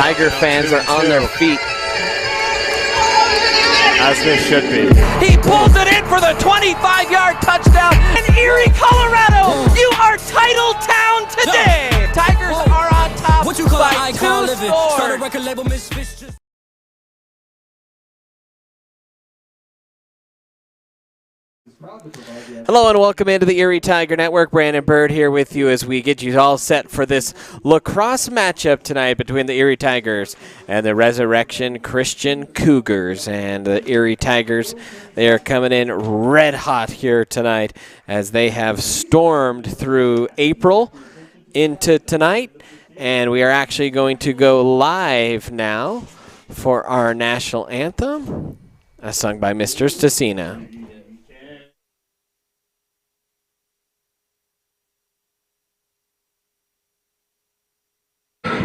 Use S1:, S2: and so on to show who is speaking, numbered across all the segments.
S1: Tiger fans are on their feet.
S2: As this should be.
S3: He pulls it in for the 25-yard touchdown. In Erie, Colorado, you are title town today. Tigers are on top by 2 scores.
S1: Hello and welcome into the Erie Tiger Network. Brandon Bird here with you as we get you all set for this lacrosse matchup tonight between the Erie Tigers and the Ressurrection Christian Cougars. And the Erie Tigers, they are coming in red hot here tonight as they have stormed through April into tonight. And we are actually going to go live now for our national anthem, sung by Mr. Stasina.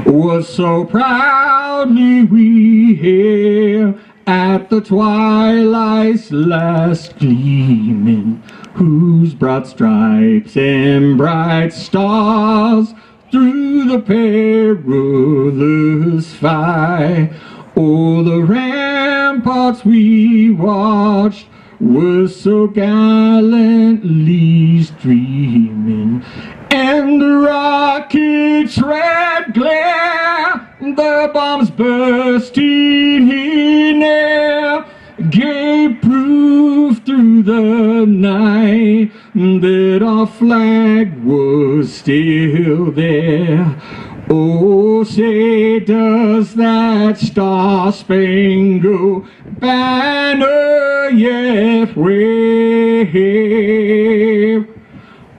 S4: Was so proudly we hail at the twilight's last gleaming, whose broad stripes and bright stars through the perilous fight. Oh, the ramparts we watched were so gallantly streaming, and the rocket's red glare, the bombs bursting in air, gave proof through the night that our flag was still there. Oh, say does that star-spangled banner yet wave?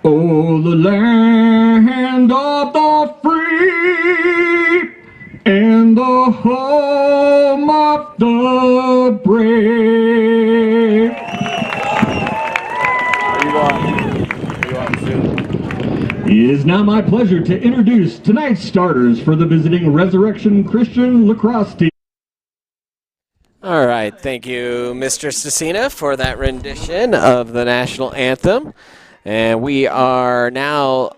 S4: Oh, the land of the free and the home of the brave. It is now my pleasure to introduce tonight's starters for the visiting Ressurrection Christian Lacrosse team.
S1: All right, thank you, Mr. Stasina, for that rendition of the national anthem. And we are now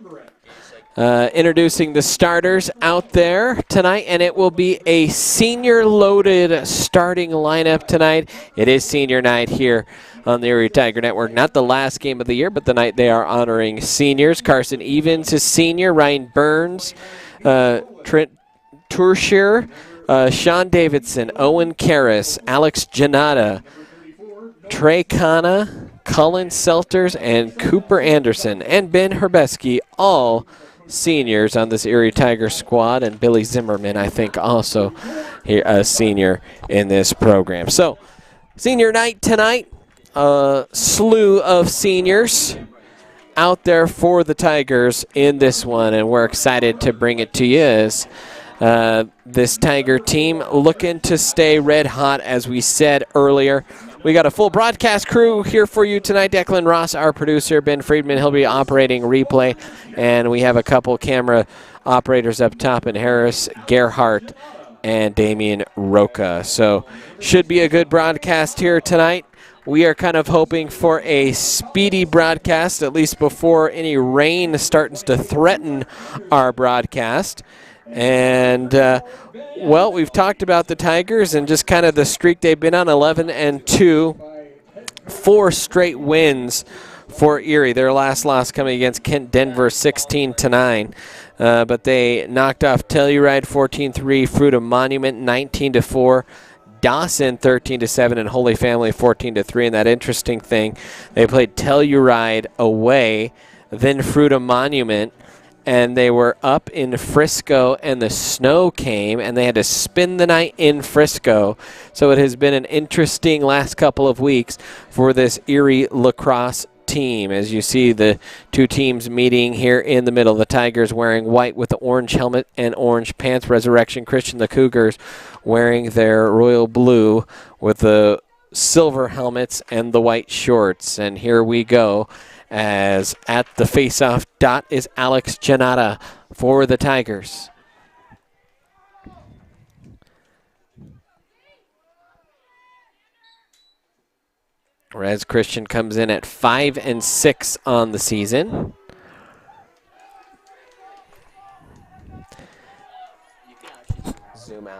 S1: introducing the starters out there tonight, and it will be a senior-loaded starting lineup tonight. It is senior night here on the Erie Tiger Network. Not the last game of the year, but the night they are honoring seniors. Carson Evans is senior. Ryan Burns, Trent Turshier, Sean Davidson, Owen Karras, Alex Janata, Trey Kana, Cullen Selters, and Cooper Anderson, and Ben Herbeski, all seniors on this Erie Tiger squad, and Billy Zimmerman, I think, also here, a senior in this program. So, senior night tonight, a slew of seniors out there for the Tigers in this one, and we're excited to bring it to you as this Tiger team looking to stay red hot, as we said earlier. We got a full broadcast crew here for you tonight. Declan Ross, our producer, Ben Friedman, he'll be operating replay. And we have a couple camera operators up top in Harris Gerhardt and Damian Roca. So should be a good broadcast here tonight. We are kind of hoping for a speedy broadcast, at least before any rain starts to threaten our broadcast. And, well, we've talked about the Tigers and just kind of the streak they've been on, 11-2, 4 straight wins for Erie. Their last loss coming against Kent Denver, 16-9. But they knocked off Telluride 14-3, Fruita Monument 19-4, Dawson 13-7, and Holy Family 14-3. And that interesting thing, they played Telluride away, then Fruita Monument, and they were up in Frisco, and the snow came, and they had to spend the night in Frisco. So it has been an interesting last couple of weeks for this Erie lacrosse team. As you see the two teams meeting here in the middle. The Tigers wearing white with the orange helmet and orange pants. Ressurrection Christian, the Cougars, wearing their royal blue with the silver helmets and the white shorts. And here we go. As at the face-off dot is Alex Janata for the Tigers. Res Christian comes in at 5-6 on the season. Zoom out.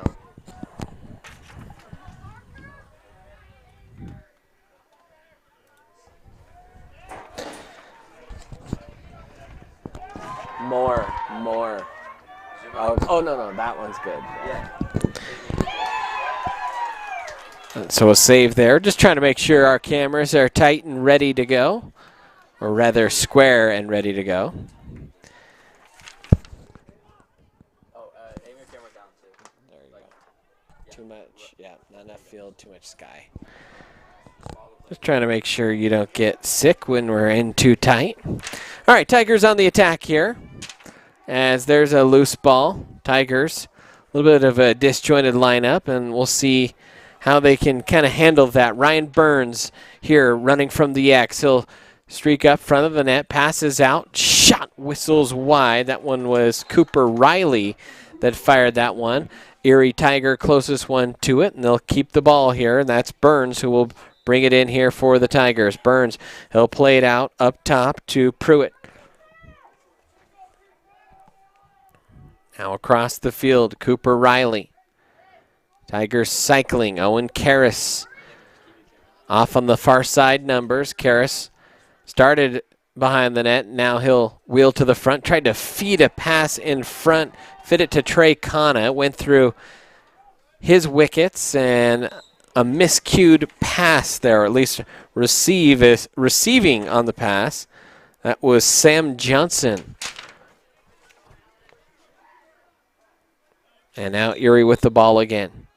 S1: More. Oh, no, that one's good. So a save there. Just trying to make sure our cameras are tight and ready to go, or rather square and ready to go.
S3: Aim your camera down too.
S1: There you go. Too much, not enough field, too much sky. Just trying to make sure you don't get sick when we're in too tight. All right, Tigers on the attack here. As there's a loose ball. Tigers, a little bit of a disjointed lineup, and we'll see how they can kind of handle that. Ryan Burns here running from the X. He'll streak up front of the net, passes out, shot, whistles wide. That one was Cooper Riley that fired that one. Erie Tiger closest one to it, and they'll keep the ball here, and that's Burns who will bring it in here for the Tigers. Burns, he'll play it out up top to Pruitt. Now across the field, Cooper Riley. Tigers cycling. Owen Karras off on the far side numbers. Karras started behind the net. Now he'll wheel to the front. Tried to feed a pass in front. Fit it to Trey Kana. Went through his wickets and a miscued pass there, or at least receiving on the pass. That was Sam Johnson. And now Erie with the ball again.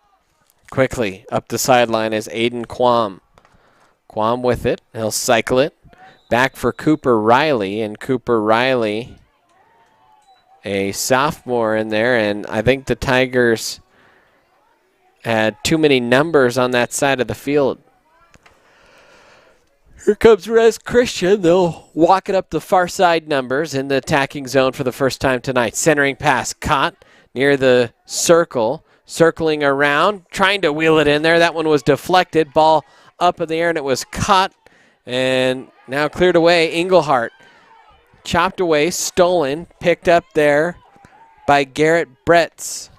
S1: Quickly up the sideline is Aiden Quam. Quam with it. He'll cycle it. Back for Cooper Riley. And Cooper Riley, a sophomore in there. And I think the Tigers had too many numbers on that side of the field. Here comes Res Christian. They'll walk it up the far side numbers in the attacking zone for the first time tonight. Centering pass caught near the circle, circling around, trying to wheel it in there. That one was deflected. Ball up in the air, and it was caught and now cleared away. Englehart chopped away, stolen, picked up there by Garrett Bretz.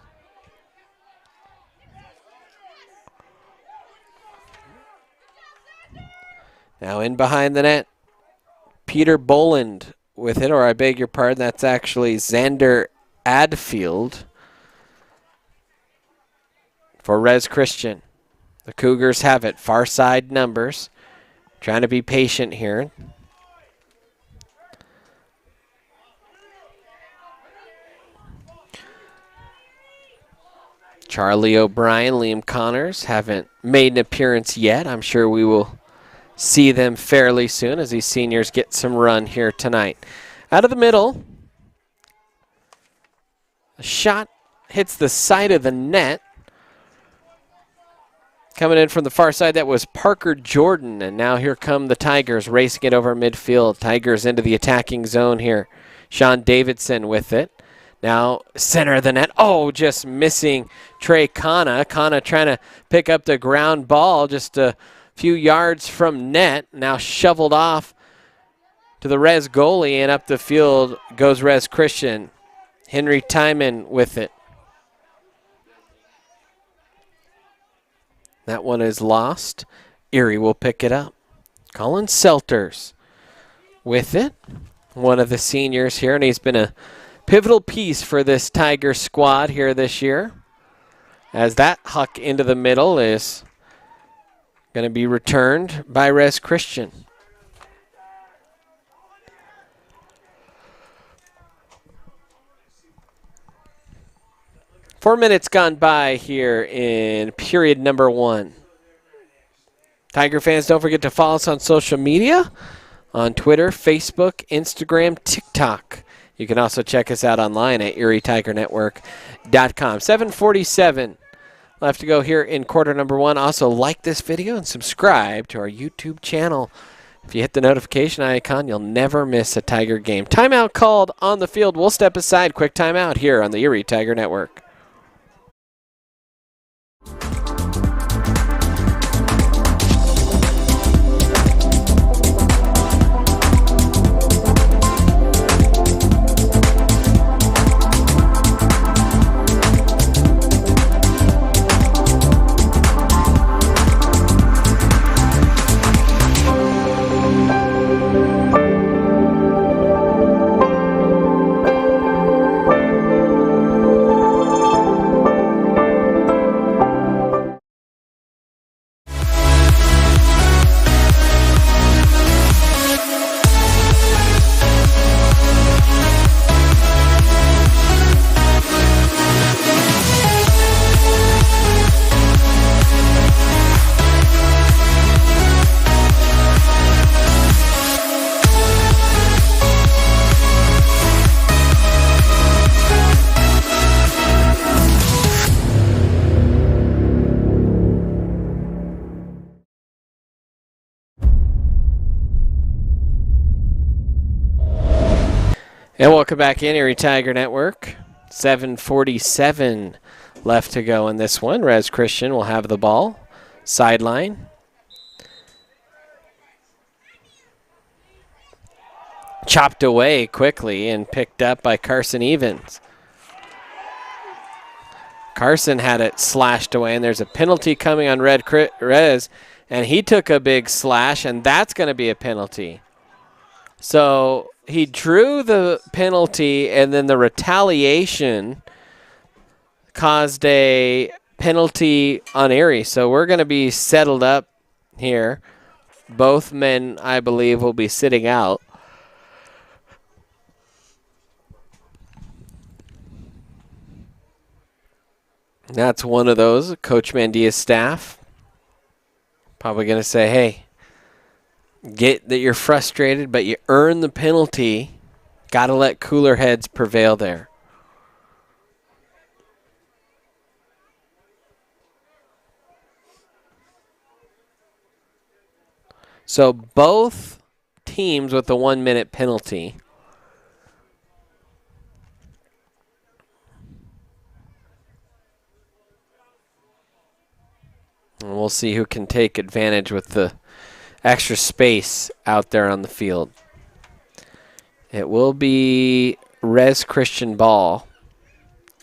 S1: Now in behind the net, Peter Boland with it, or I beg your pardon, that's actually Xander Adfield for Res Christian. The Cougars have it. Far side numbers. Trying to be patient here. Charlie O'Brien, Liam Connors haven't made an appearance yet. I'm sure we will see them fairly soon as these seniors get some run here tonight. Out of the middle. A shot hits the side of the net. Coming in from the far side, that was Parker Jordan. And now here come the Tigers racing it over midfield. Tigers into the attacking zone here. Sean Davidson with it. Now center of the net. Oh, just missing Trey Kana. Kana trying to pick up the ground ball just a few yards from net. Now shoveled off to the Res goalie, and up the field goes Res Christian. Henry Timon with it. That one is lost. Erie will pick it up. Colin Selters with it. One of the seniors here, and he's been a pivotal piece for this Tiger squad here this year. As that huck into the middle is going to be returned by Res Christian. Four minutes gone by here in period number one. Tiger fans, don't forget to follow us on social media, on Twitter, Facebook, Instagram, TikTok. You can also check us out online at ErieTigerNetwork.com. 7:47 left to go here in quarter number one. Also, like this video and subscribe to our YouTube channel. If you hit the notification icon, you'll never miss a Tiger game. Timeout called on the field. We'll step aside. Quick timeout here on the Erie Tiger Network. And welcome back in, Erie Tiger Network. 7:47 left to go in this one. Res Christian will have the ball. Sideline. Chopped away quickly and picked up by Carson Evans. Carson had it slashed away, and there's a penalty coming on Res, and he took a big slash, and that's going to be a penalty. So he drew the penalty, and then the retaliation caused a penalty on Erie. So we're going to be settled up here. Both men, I believe, will be sitting out. That's one of those. Coach Mandia's staff probably going to say, hey, get that you're frustrated, but you earn the penalty. Got to let cooler heads prevail there. So both teams with the 1 minute penalty. And we'll see who can take advantage with the extra space out there on the field. It will be Res Christian ball,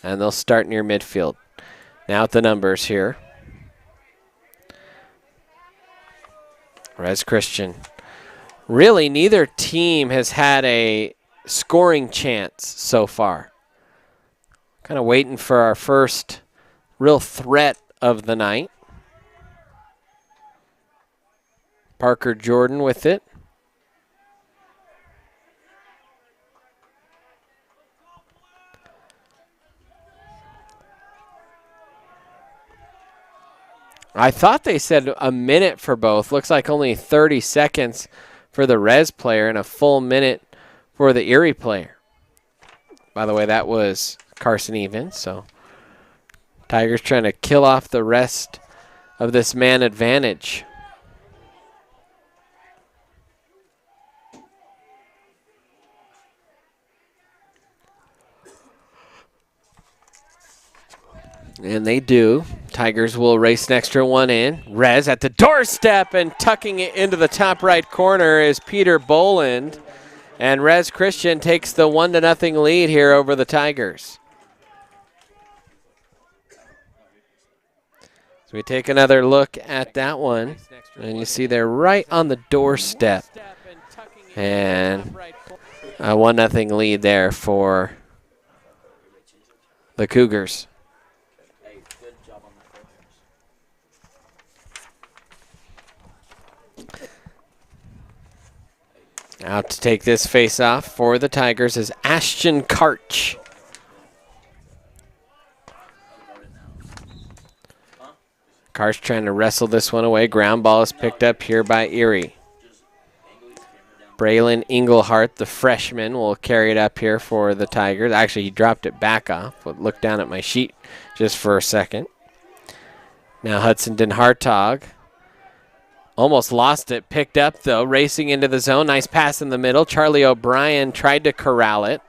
S1: and they'll start near midfield. Now at the numbers here. Res Christian. Really, neither team has had a scoring chance so far. Kind of waiting for our first real threat of the night. Parker Jordan with it. I thought they said a minute for both. Looks like only 30 seconds for the Res player and a full minute for the Erie player. By the way, that was Carson Evans. So Tigers trying to kill off the rest of this man advantage. And they do. Tigers will race an extra one in. Res at the doorstep, and tucking it into the top right corner is Peter Boland. And Res Christian takes the 1-0 lead here over the Tigers. So we take another look at that one. And you see they're right on the doorstep. And a 1-0 lead there for the Cougars. Out to take this face-off for the Tigers is Ashton Karch. Karch trying to wrestle this one away. Ground ball is picked up here by Erie. Braylon Englehart, the freshman, will carry it up here for the Tigers. Actually, he dropped it back off, but look down at my sheet just for a second. Now Hudson Den Hartog. Almost lost it, picked up though, racing into the zone. Nice pass in the middle. Charlie O'Brien tried to corral it.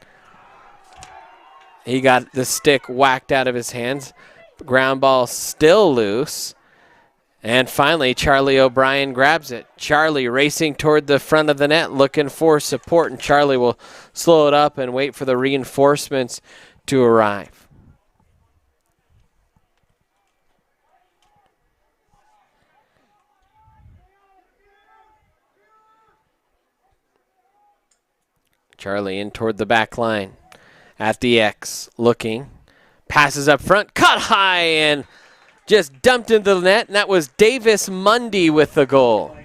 S1: He got the stick whacked out of his hands. Ground ball still loose. And finally, Charlie O'Brien grabs it. Charlie racing toward the front of the net, looking for support, and Charlie will slow it up and wait for the reinforcements to arrive. Charlie in toward the back line. At the X, looking. Passes up front, cut high, and just dumped into the net, and that was Davis Mundy with the goal.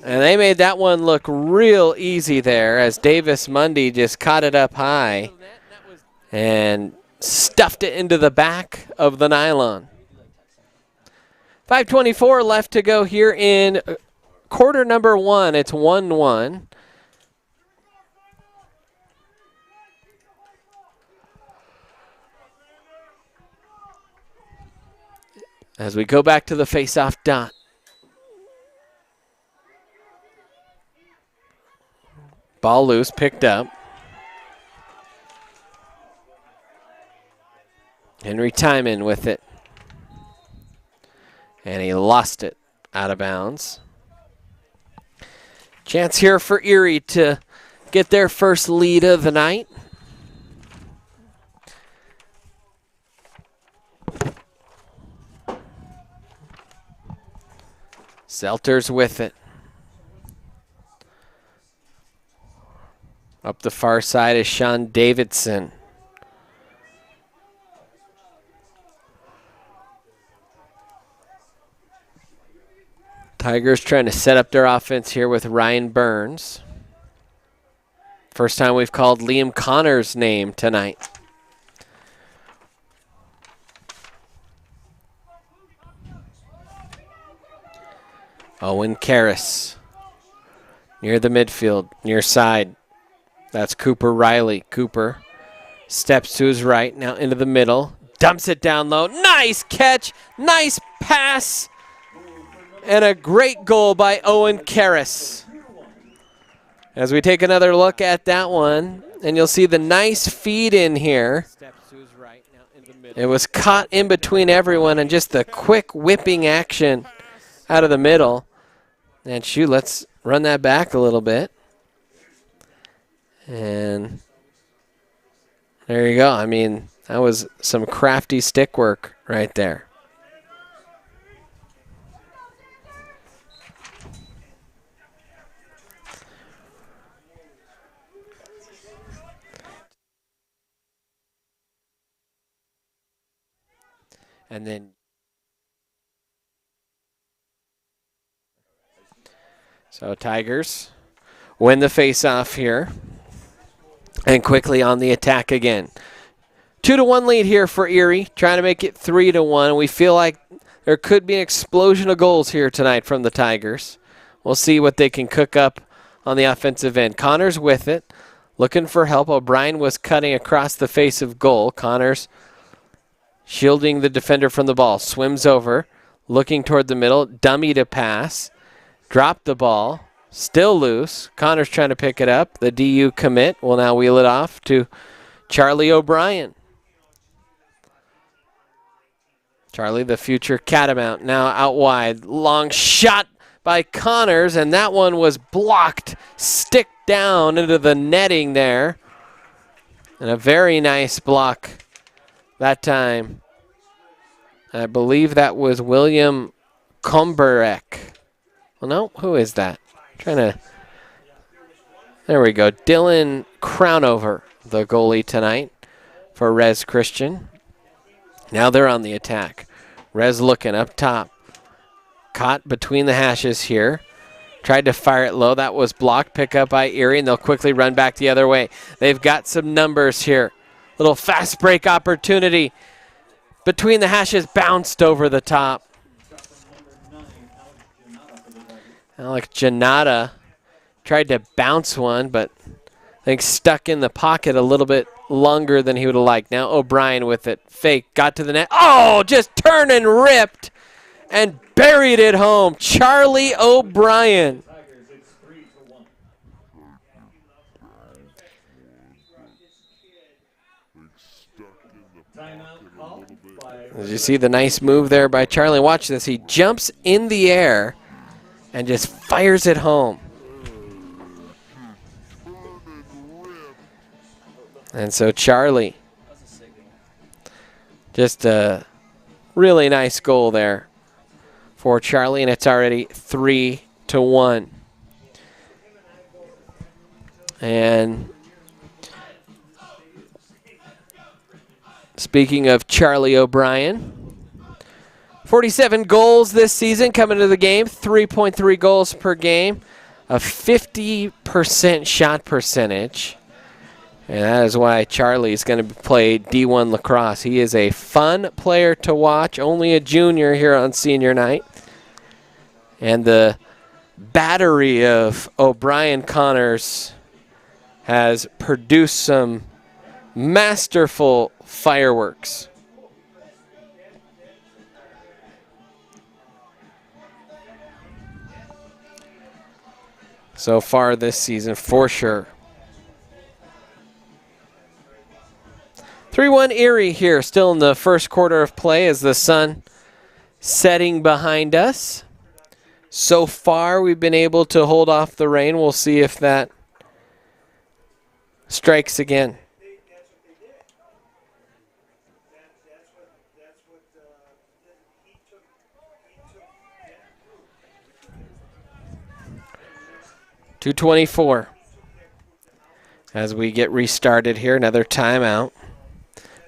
S1: And they made that one look real easy there as Davis Mundy just caught it up high and stuffed it into the back of the nylon. 5:24 left to go here in quarter number one. It's 1-1. As we go back to the face-off dot. Ball loose, picked up. Henry Timon with it. And he lost it out of bounds. Chance here for Erie to get their first lead of the night. Zelter's with it. Up the far side is Sean Davidson. Tigers trying to set up their offense here with Ryan Burns. First time we've called Liam Connor's name tonight. Owen Karras near the midfield, near side. That's Cooper Riley. Cooper steps to his right, now into the middle. Dumps it down low. Nice catch. Nice pass. And a great goal by Owen Karras. As we take another look at that one, and you'll see the nice feed in here. It was caught in between everyone, and just the quick whipping action out of the middle. And shoot, let's run that back a little bit. And there you go. I mean, that was some crafty stick work right there. And then so Tigers win the face-off here and quickly on the attack again. 2-1 lead here for Erie, trying to make it 3-1. We feel like there could be an explosion of goals here tonight from the Tigers. We'll see what they can cook up on the offensive end. Connors with it, looking for help. O'Brien was cutting across the face of goal. Connors shielding the defender from the ball. Swims over, looking toward the middle. Dummy to pass. Dropped the ball. Still loose. Connors trying to pick it up. The DU commit will now wheel it off to Charlie O'Brien. Charlie, the future Catamount, now out wide. Long shot by Connors, and that one was blocked. Stick down into the netting there. And a very nice block that time. I believe that was William Komberek. Well, no, who is that? There we go. Dylan Crownover, the goalie tonight for Res Christian. Now they're on the attack. Res looking up top. Caught between the hashes here. Tried to fire it low. That was blocked. Pick up by Erie, and they'll quickly run back the other way. They've got some numbers here. Little fast break opportunity. Between the hashes, bounced over the top. Alec Janata tried to bounce one, but I think stuck in the pocket a little bit longer than he would have liked. Now O'Brien with it. Fake, got to the net. Oh, just turned and ripped and buried it home. Charlie O'Brien. As you see the nice move there by Charlie. Watch this. He jumps in the air and just fires it home. And so Charlie, just a really nice goal there for Charlie, and it's already 3-1. And speaking of Charlie O'Brien, 47 goals this season coming to the game, 3.3 goals per game, a 50% shot percentage. And that is why Charlie is going to play D1 lacrosse. He is a fun player to watch, only a junior here on senior night. And the battery of O'Brien Connors has produced some masterful fireworks. So far this season, for sure. 3-1 Erie here, still in the first quarter of play as the sun setting behind us. So far, we've been able to hold off the rain. We'll see if that strikes again. .224 as we get restarted here. Another timeout.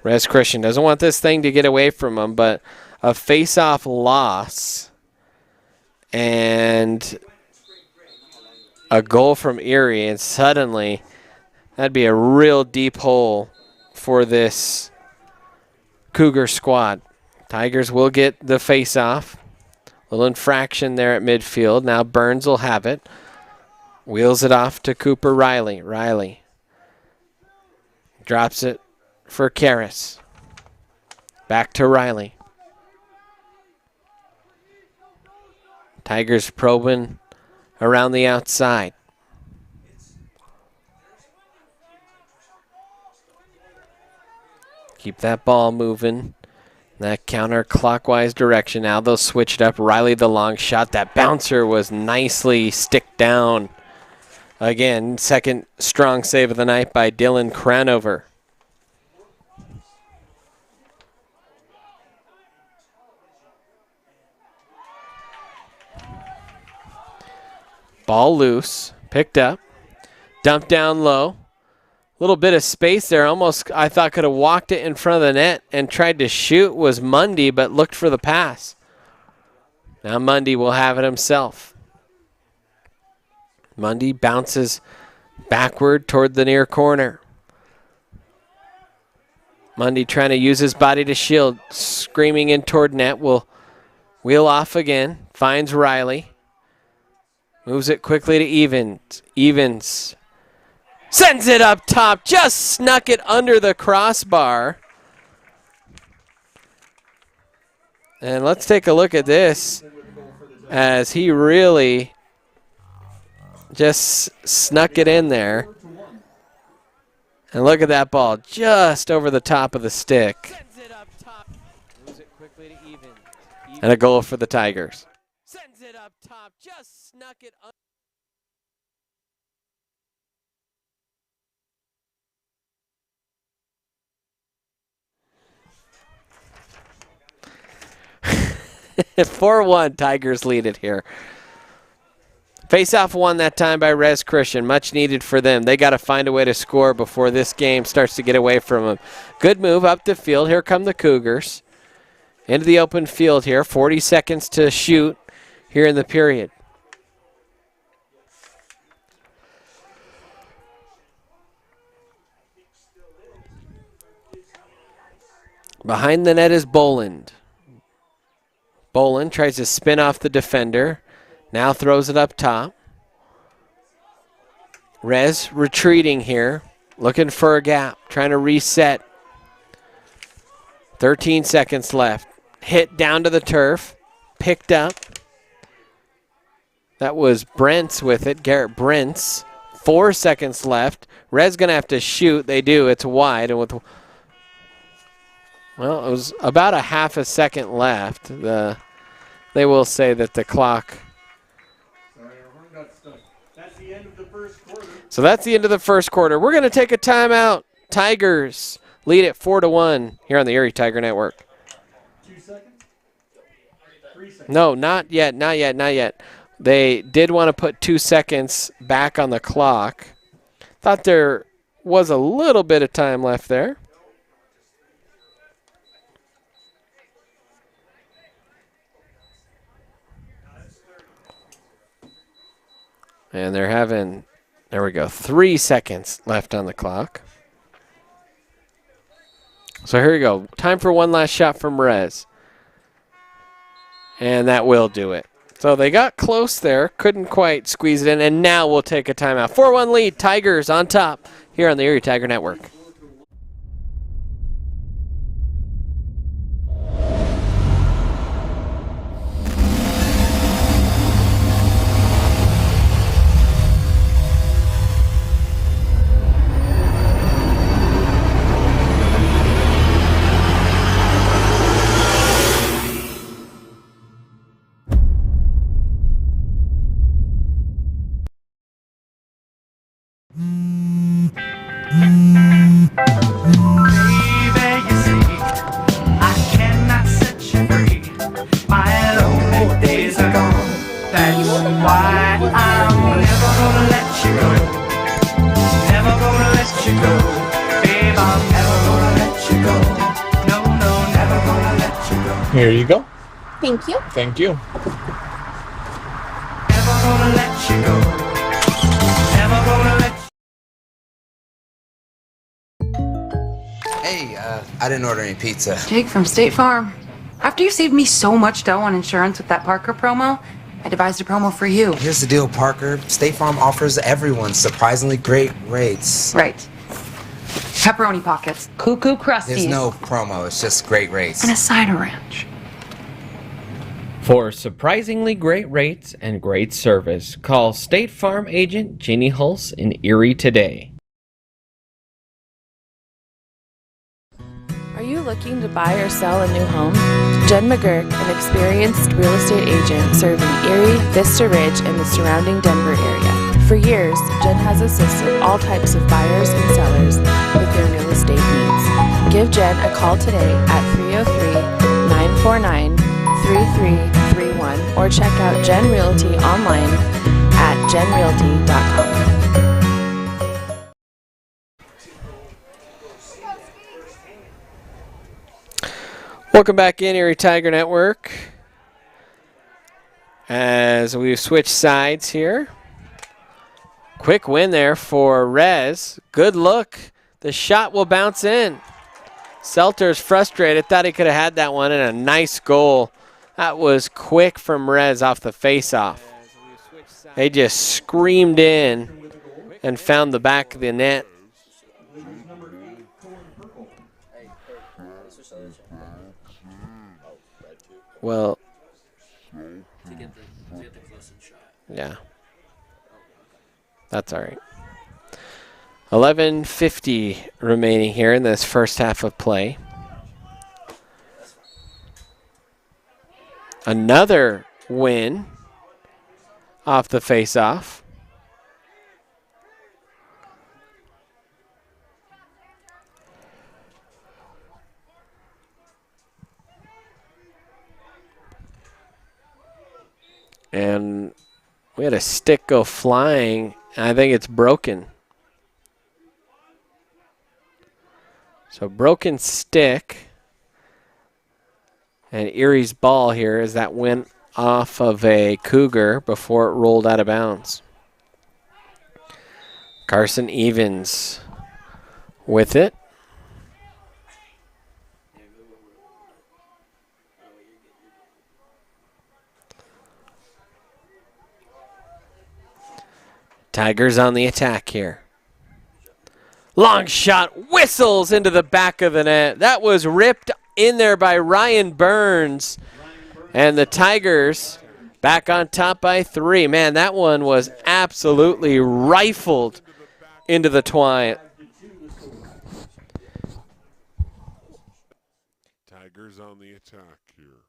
S1: Res Christian doesn't want this thing to get away from him, but a face-off loss and a goal from Erie, and suddenly that'd be a real deep hole for this Cougar squad. Tigers will get the face-off. Little infraction there at midfield. Now Burns will have it. Wheels it off to Cooper Riley. Riley drops it for Karras. Back to Riley. Tigers probing around the outside. Keep that ball moving. That counterclockwise direction. Now they'll switch it up. Riley the long shot. That bouncer was nicely stick down. Again, second strong save of the night by Dylan Cranover. Ball loose, picked up, dumped down low. Little bit of space there. Almost, I thought, could have walked it in front of the net and tried to shoot. Was Mundy, but looked for the pass. Now Mundy will have it himself. Mundy bounces backward toward the near corner. Mundy trying to use his body to shield. Screaming in toward net. Will wheel off again. Finds Riley. Moves it quickly to Evans. Evans sends it up top. Just snuck it under the crossbar. And let's take a look at this as he really just snuck it in there. And look at that ball just over the top of the stick. And a goal for the Tigers. Sends it up top, just snuck it under. At 4-1, Tigers lead it here. Face-off won that time by Res Christian. Much needed for them. They got to find a way to score before this game starts to get away from them. Good move up the field. Here come the Cougars. Into the open field here. 40 seconds to shoot here in the period. Behind the net is Boland. Boland tries to spin off the defender. Now throws it up top. Rez retreating here. Looking for a gap. Trying to reset. 13 seconds left. Hit down to the turf. Picked up. That was Brent's with it. Garrett Brent's. 4 seconds left. Rez going to have to shoot. They do. It's wide. And with, well, it was about a half a second left. They will say that the clock. So that's the end of the first quarter. We're going to take a timeout. Tigers lead at 4-1 here on the Erie Tiger Network.
S4: 2 seconds? 3 seconds?
S1: No, not yet, not yet, not yet. They did want to put 2 seconds back on the clock. Thought there was a little bit of time left there. And they're having, there we go, 3 seconds left on the clock. So here we go. Time for one last shot from Rez. And that will do it. So they got close there, couldn't quite squeeze it in, and now we'll take a timeout. 4-1 lead, Tigers on top here on the Erie Tiger Network.
S2: Here you go.
S5: Thank you.
S2: Thank you.
S3: Never gonna let you go. Never gonna let
S6: Hey, I didn't order any pizza.
S7: Jake from State Farm. After you saved me so much dough on insurance with that Parker promo, I devised a promo for you.
S6: Here's the deal, Parker. State Farm offers everyone surprisingly great rates.
S7: Right. Pepperoni pockets, cuckoo crusties,
S6: There's no promo, it's just great rates.
S7: and a cider ranch.
S1: For surprisingly great rates and great service, call State Farm agent Jeannie Hulse in Erie today.
S8: Are you looking to buy or sell a new home? Jen McGurk, an experienced real estate agent serving Erie, Vista Ridge, and the surrounding Denver area. For years, Jen has assisted all types of buyers and sellers with their real estate needs. Give Jen a call today at 303-949-3331 or check out Jen Realty online at jenrealty.com.
S1: Welcome back in, Erie Tiger Network. As we've switched sides here. Quick win there for Rez. Good look. The shot will bounce in. Selter's frustrated. Thought he could have had that one, and a nice goal. That was quick from Rez off the face-off. They just screamed in and found the back of the net. Well, yeah, that's all right. 11:50 remaining here in this first half of play. Another win off the face-off. And we had a stick go flying, and I think it's broken. So broken stick. And Erie's ball here as that went off of a Cougar before it rolled out of bounds. Carson Evans with it. Tigers on the attack here. Long shot, whistles into the back of the net. That was ripped in there by Ryan Burns. And the Tigers back on top by 3. Man, that one was absolutely rifled into the twine.
S9: Tigers on the attack here.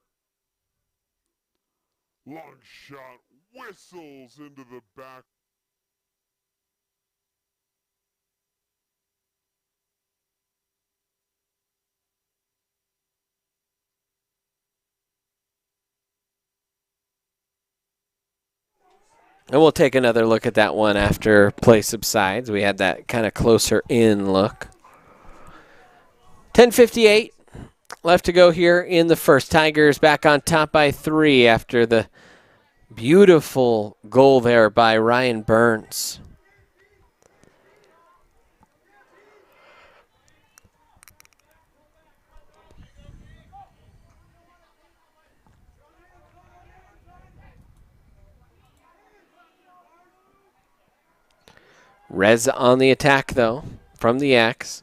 S9: Long shot, whistles into the back.
S1: And we'll take another look at that one after play subsides. We had that kind of closer in look. 10:58 left to go here in the first. Tigers back on top by 3 after the beautiful goal there by Ryan Burns. Rez on the attack, though, from the X.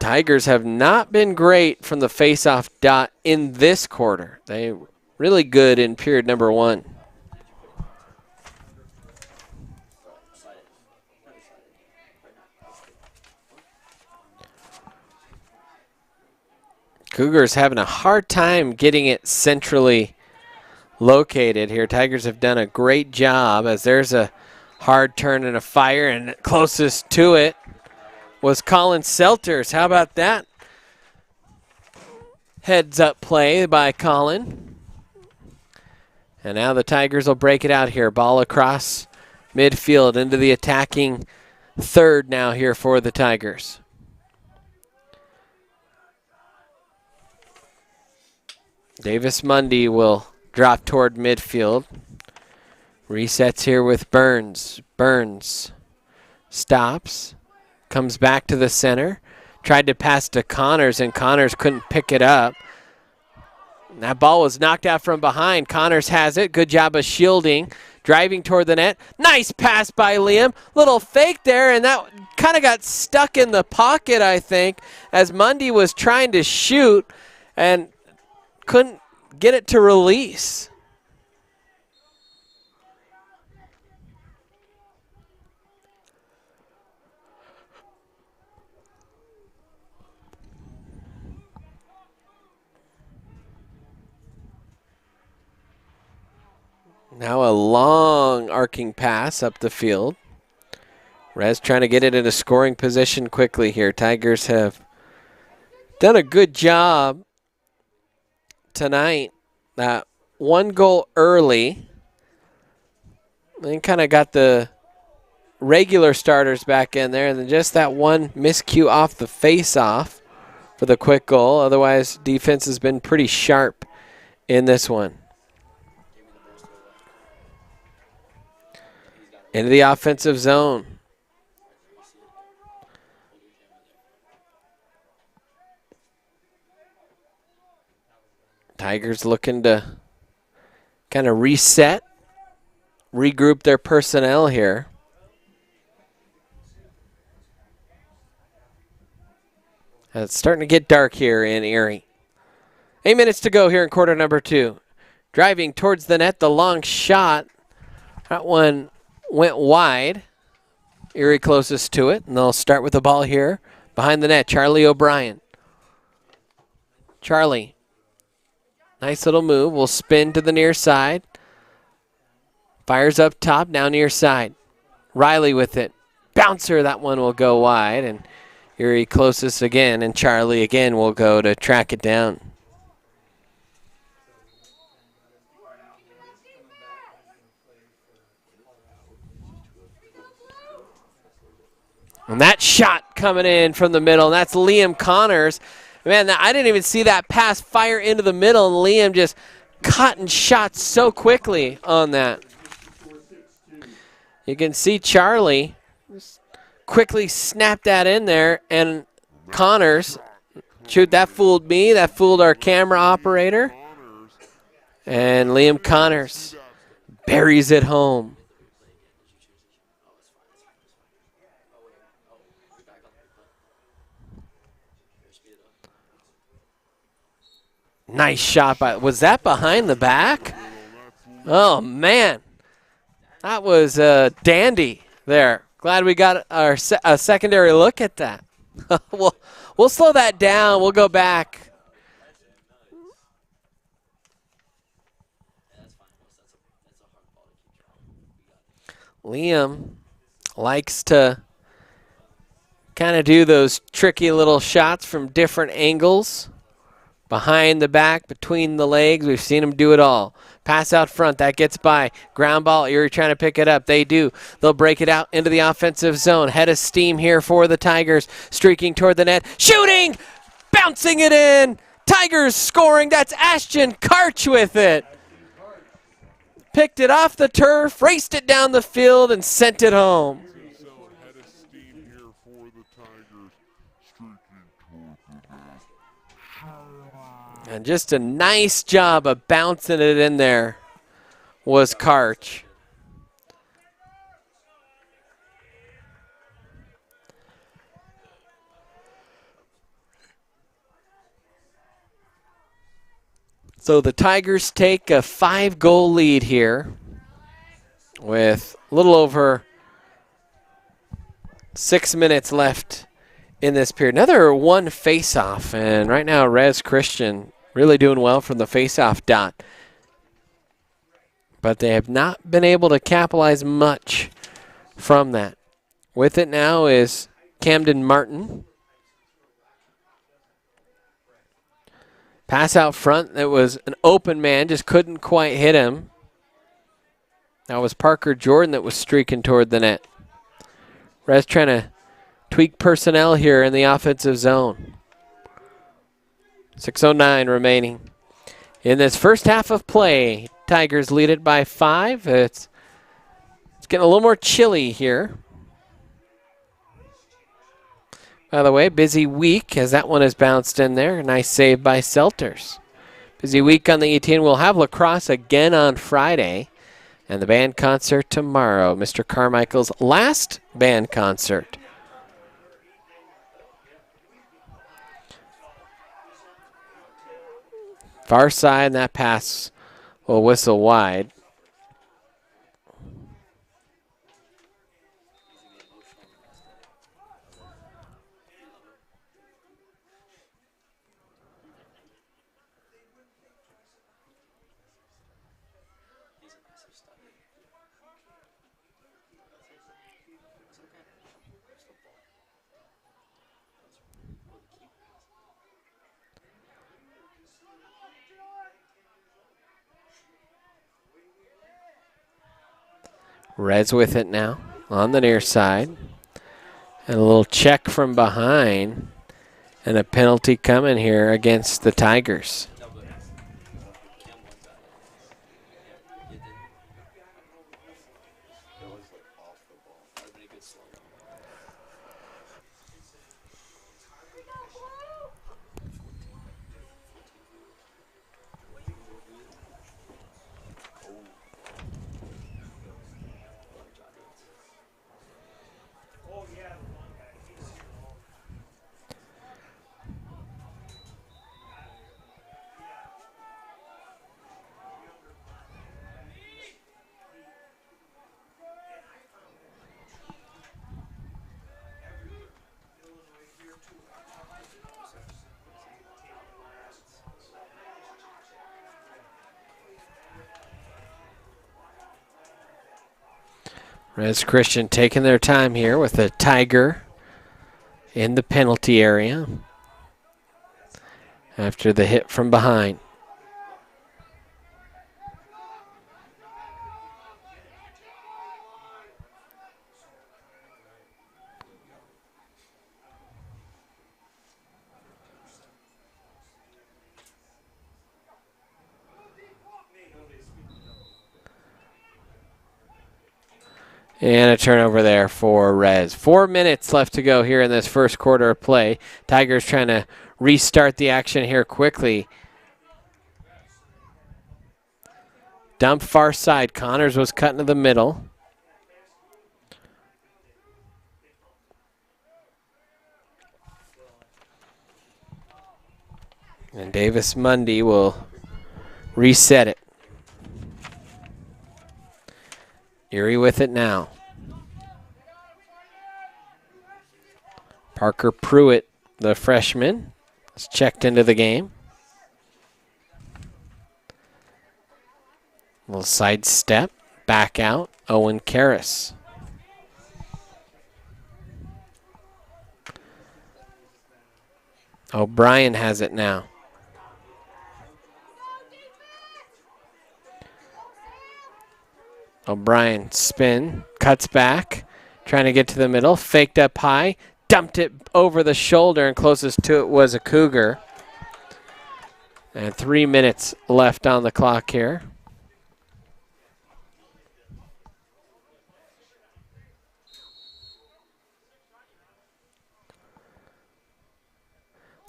S1: Tigers have not been great from the face-off dot in this quarter. They really good in period number 1. Cougars having a hard time getting it centrally located here. Tigers have done a great job as there's a hard turn and a fire, and closest to it was Colin Selters. How about that? Heads up play by Colin. And now the Tigers will break it out here. Ball across midfield into the attacking third now here for the Tigers. Davis Mundy will drop toward midfield. Resets here with Burns. Burns stops, comes back to the center. Tried to pass to Connors, and Connors couldn't pick it up. That ball was knocked out from behind. Connors has it. Good job of shielding. Driving toward the net. Nice pass by Liam. Little fake there, and that kind of got stuck in the pocket, I think, as Mundy was trying to shoot and couldn't get it to release. Now a long arcing pass up the field. Rez trying to get it in a scoring position quickly here. Tigers have done a good job tonight. One goal early. And kind of got the regular starters back in there. And then just that one miscue off the face-off for the quick goal. Otherwise, defense has been pretty sharp in this one. Into the offensive zone. Tigers looking to kind of reset, regroup their personnel here. It's starting to get dark here in Erie. 8 minutes to go here in quarter number 2. Driving towards the net, the long shot. That one went wide. Erie closest to it, and they'll start with the ball here behind the net. Charlie O'Brien. Charlie. Nice little move. Will spin to the near side. Fires up top, now near side. Riley with it. Bouncer, that one will go wide, and Erie closest again, and Charlie again will go to track it down. And that shot coming in from the middle, and that's Liam Connors. Man, I didn't even see that pass fire into the middle, and Liam just caught and shot so quickly on that. You can see Charlie quickly snap that in there, and Connors, shoot, that fooled me. That fooled our camera operator. And Liam Connors buries it home. Nice shot by, was that behind the back? Oh, man. That was dandy there. Glad we got a secondary look at that. We'll slow that down. We'll go back. Liam likes to kind of do those tricky little shots from different angles. Behind the back, between the legs. We've seen him do it all. Pass out front. That gets by. Ground ball. Erie trying to pick it up. They do. They'll break it out into the offensive zone. Head of steam here for the Tigers. Streaking toward the net. Shooting! Bouncing it in! Tigers scoring. That's Ashton Karch with it. Picked it off the turf, raced it down the field, and sent it home. And just a nice job of bouncing it in there was Karch. So the Tigers take a 5-goal lead here with a little over 6 minutes left in this period. Another one face-off, and right now Ressurrection really doing well from the face-off dot. But they have not been able to capitalize much from that. With it now is Camden Martin. Pass out front. It was an open man, just couldn't quite hit him. That was Parker Jordan that was streaking toward the net. Res trying to tweak personnel here in the offensive zone. 6:09 remaining in this first half of play. Tigers lead it by 5. It's getting a little more chilly here. By the way, busy week as that one is bounced in there. Nice save by Selters. Busy week on the 18. We'll have lacrosse again on Friday and the band concert tomorrow. Mr. Carmichael's last band concert. Far side, and that pass will whistle wide. Reds with it now on the near side. And a little check from behind. And a penalty coming here against the Tigers. Res Christian taking their time here with a Tiger in the penalty area after the hit from behind. And a turnover there for Rez. 4 minutes left to go here in this first quarter of play. Tigers trying to restart the action here quickly. Dump far side. Connors was cut into the middle. And Davis Mundy will reset it. Erie with it now. Parker Pruitt, the freshman, is checked into the game. Little side step, back out, Owen Karras. O'Brien has it now. O'Brien spin, cuts back, trying to get to the middle, faked up high, dumped it over the shoulder, and closest to it was a Cougar. And 3 minutes left on the clock here.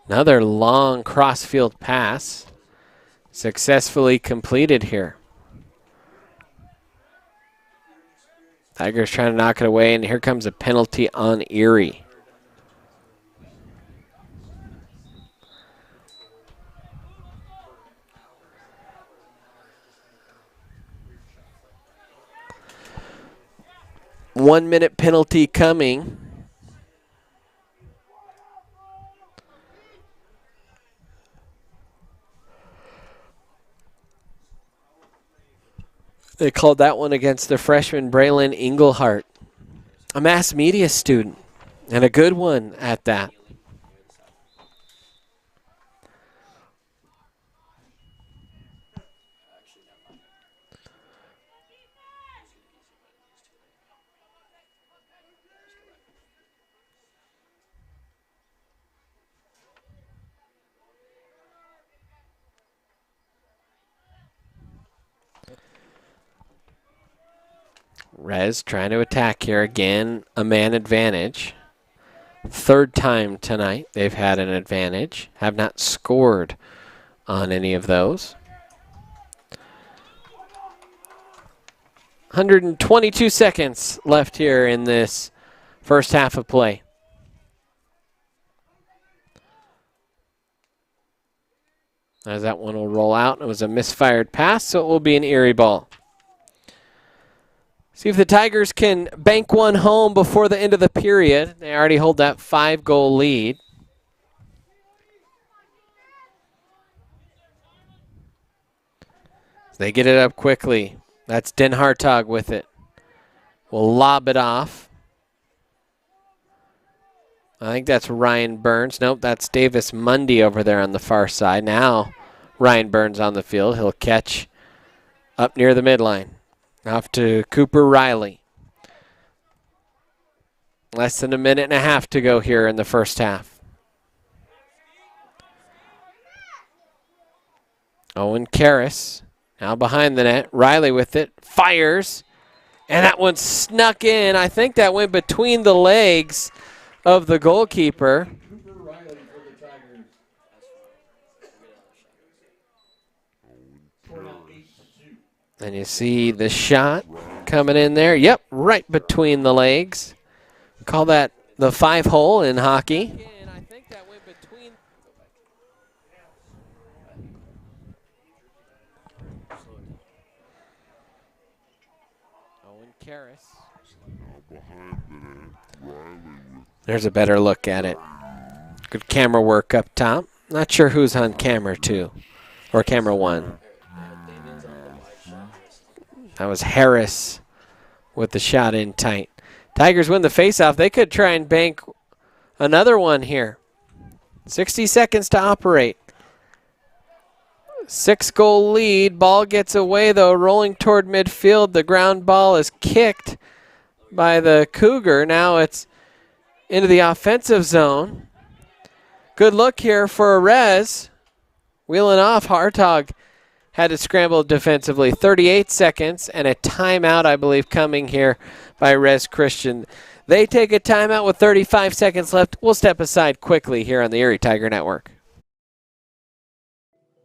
S1: Another long crossfield pass successfully completed here. Tigers trying to knock it away, and here comes a penalty on Erie. One-minute penalty coming. They called that one against the freshman Braylon Englehart, a mass media student, and a good one at that. Rez trying to attack here again, a man advantage. Third time tonight they've had an advantage. Have not scored on any of those. 122 seconds left here in this first half of play. As that one will roll out. It was a misfired pass, so it will be an Erie ball. See if the Tigers can bank one home before the end of the period. They already hold that 5-goal lead. They get it up quickly. That's Den Hartog with it. Will lob it off. I think that's Ryan Burns. Nope, that's Davis Mundy over there on the far side. Now Ryan Burns on the field. He'll catch up near the midline. Off to Cooper Riley. Less than a minute and a half to go here in the first half. Owen Karras now behind the net. Riley with it. Fires. And that one snuck in. I think that went between the legs of the goalkeeper. And you see the shot coming in there. Yep, right between the legs. Call that the 5-hole in hockey. Owen Karras. There's a better look at it. Good camera work up top. Not sure who's on camera 2 or camera 1. That was Harris with the shot in tight. Tigers win the faceoff. They could try and bank another one here. 60 seconds to operate. 6-goal lead. Ball gets away, though, rolling toward midfield. The ground ball is kicked by the Cougar. Now it's into the offensive zone. Good look here for Rez. Wheeling off. Hartog had to scramble defensively. 38 seconds and a timeout, I believe, coming here by Res Christian. They take a timeout with 35 seconds left. We'll step aside quickly here on the Erie Tiger Network.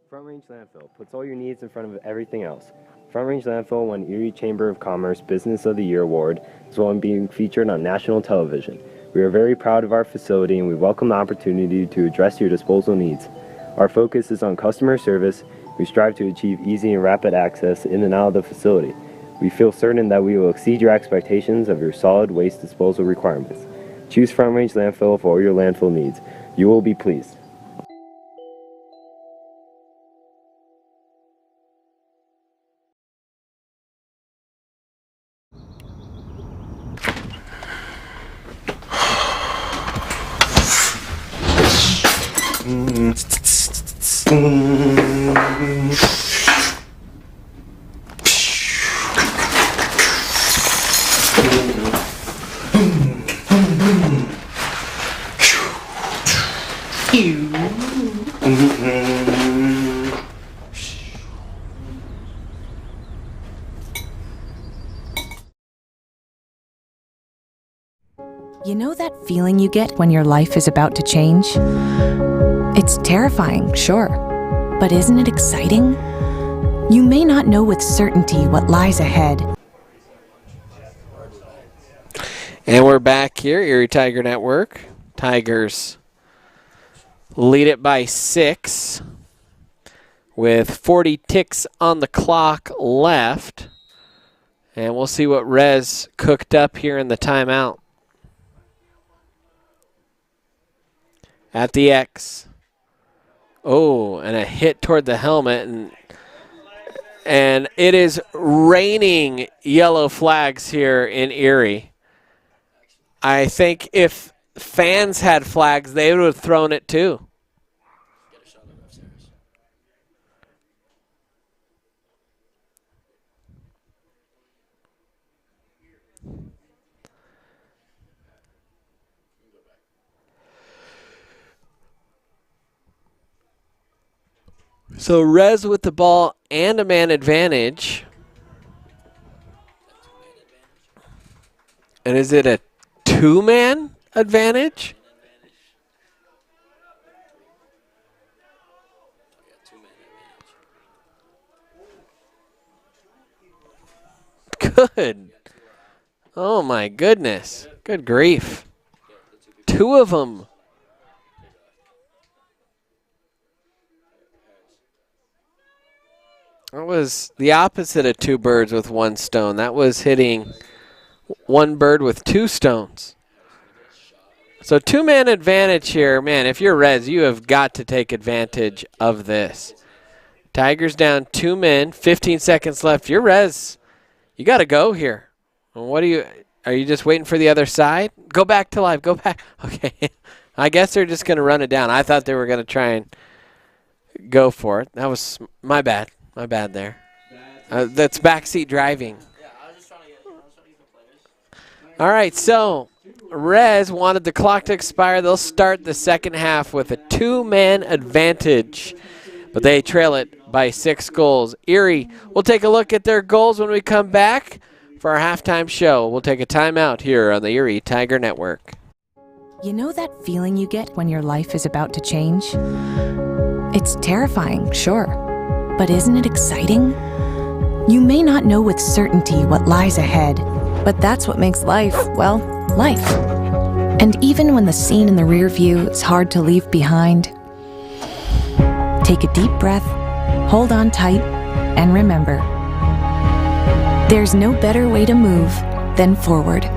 S2: Front Range Landfill puts all your needs in front of everything else. Front Range Landfill won Erie Chamber of Commerce Business of the Year Award, as well as being featured on national television. We are very proud of our facility and we welcome the opportunity to address your disposal needs. Our focus is on customer service. We strive to achieve easy and rapid access in and out of the facility. We feel certain that we will exceed your expectations of your solid waste disposal requirements. Choose Front Range Landfill for all your landfill needs. You will be pleased.
S5: You know that feeling you get when your life is about to change? It's terrifying, sure, but isn't it exciting? You may not know with certainty what lies ahead.
S1: And we're back here, Erie Tiger Network. Tigers lead it by 6 with 40 ticks on the clock left. And we'll see what Rez cooked up here in the timeout. At the X. Oh, and a hit toward the helmet. And it is raining yellow flags here in Erie. I think if fans had flags, they would have thrown it too. So Rez with the ball and a man advantage. And is it a two-man advantage? Good. Oh my goodness. Good grief. Two of them. That was the opposite of two birds with one stone. That was hitting one bird with two stones. So two-man advantage here. Man, if you're Rez, you have got to take advantage of this. Tigers down 2 men, 15 seconds left. You're Rez. You got to go here. What are you just waiting for the other side? Go back to live. Go back. Okay. I guess they're just going to run it down. I thought they were going to try and go for it. That was my bad. My bad there. That's backseat driving. All right, so Rez wanted the clock to expire. They'll start the second half with a two-man advantage, but they trail it by 6 goals. Erie will take a look at their goals when we come back for our halftime show. We'll take a timeout here on the Erie Tiger Network.
S5: You know that feeling you get when your life is about to change? It's terrifying, sure, but isn't it exciting? You may not know with certainty what lies ahead, but that's what makes life, well, life. And even when the scene in the rear view is hard to leave behind, take a deep breath, hold on tight, and remember, there's no better way to move than forward.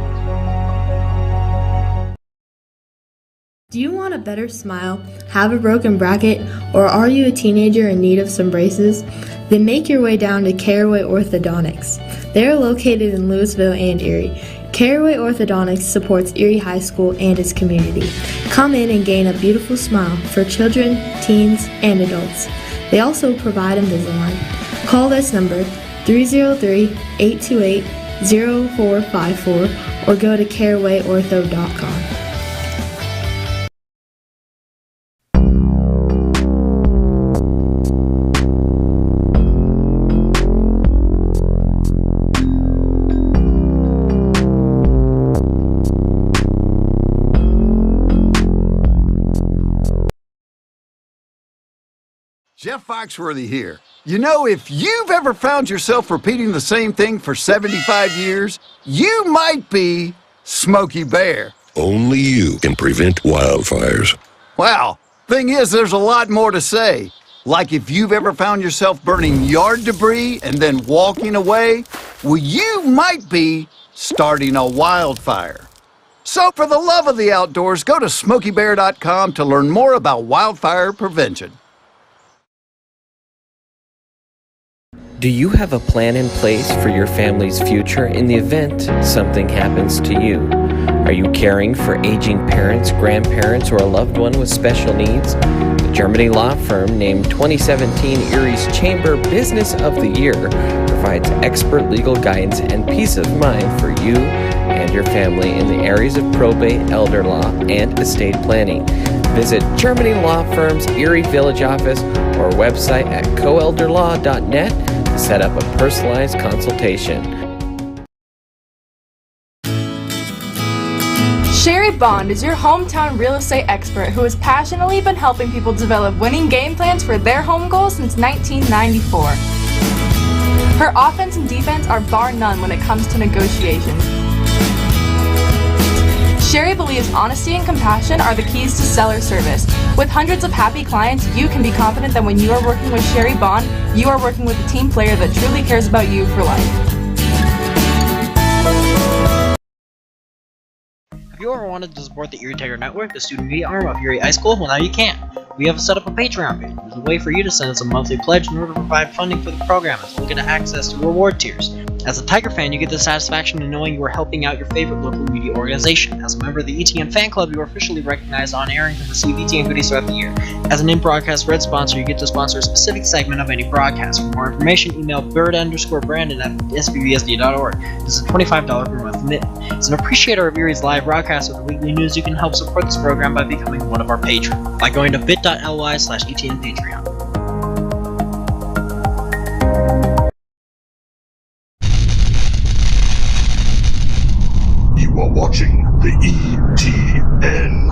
S10: Do you want a better smile, have a broken bracket, or are you a teenager in need of some braces? Then make your way down to Caraway Orthodontics. They are located in Louisville and Erie. Caraway Orthodontics supports Erie High School and its community. Come in and gain a beautiful smile for children, teens, and adults. They also provide Invisalign. Call this number 303-828-0454 or go to carawayortho.com.
S11: Jeff Foxworthy here. You know, if you've ever found yourself repeating the same thing for 75 years, you might be Smokey Bear.
S12: Only you can prevent wildfires.
S11: Well, thing is, there's a lot more to say. Like if you've ever found yourself burning yard debris and then walking away, well, you might be starting a wildfire. So for the love of the outdoors, go to SmokeyBear.com to learn more about wildfire prevention.
S13: Do you have a plan in place for your family's future in the event something happens to you? Are you caring for aging parents, grandparents, or a loved one with special needs? The Germany law firm named 2017 Erie's Chamber Business of the Year provides expert legal guidance and peace of mind for you and your family in the areas of probate, elder law, and estate planning. Visit Germany Law Firm's Erie Village office or website at coelderlaw.net to set up a personalized consultation.
S14: Sherry Bond is your hometown real estate expert who has passionately been helping people develop winning game plans for their home goals since 1994. Her offense and defense are bar none when it comes to negotiations. Sherry believes honesty and compassion are the keys to seller service. With hundreds of happy clients, you can be confident that when you are working with Sherry Bond, you are working with a team player that truly cares about you for life.
S15: Have you ever wanted to support the Erie Tiger Network, the student media arm of Erie High School? Well, now you can. We have set up a Patreon page. There's a way for you to send us a monthly pledge in order to provide funding for the program, as well as get access to reward tiers. As a Tiger fan, you get the satisfaction in knowing you are helping out your favorite local media organization. As a member of the ETN fan club, you are officially recognized on air and can receive ETN goodies throughout the year. As an in-broadcast Red sponsor, you get to sponsor a specific segment of any broadcast. For more information, email bird_brandon@sbbsd.org. This is a $25 per month commitment. As an appreciator of Erie's live broadcast with the weekly news, you can help support this program by becoming one of our patrons by going to bit.ly/ETN Patreon.
S12: You watching the ETN.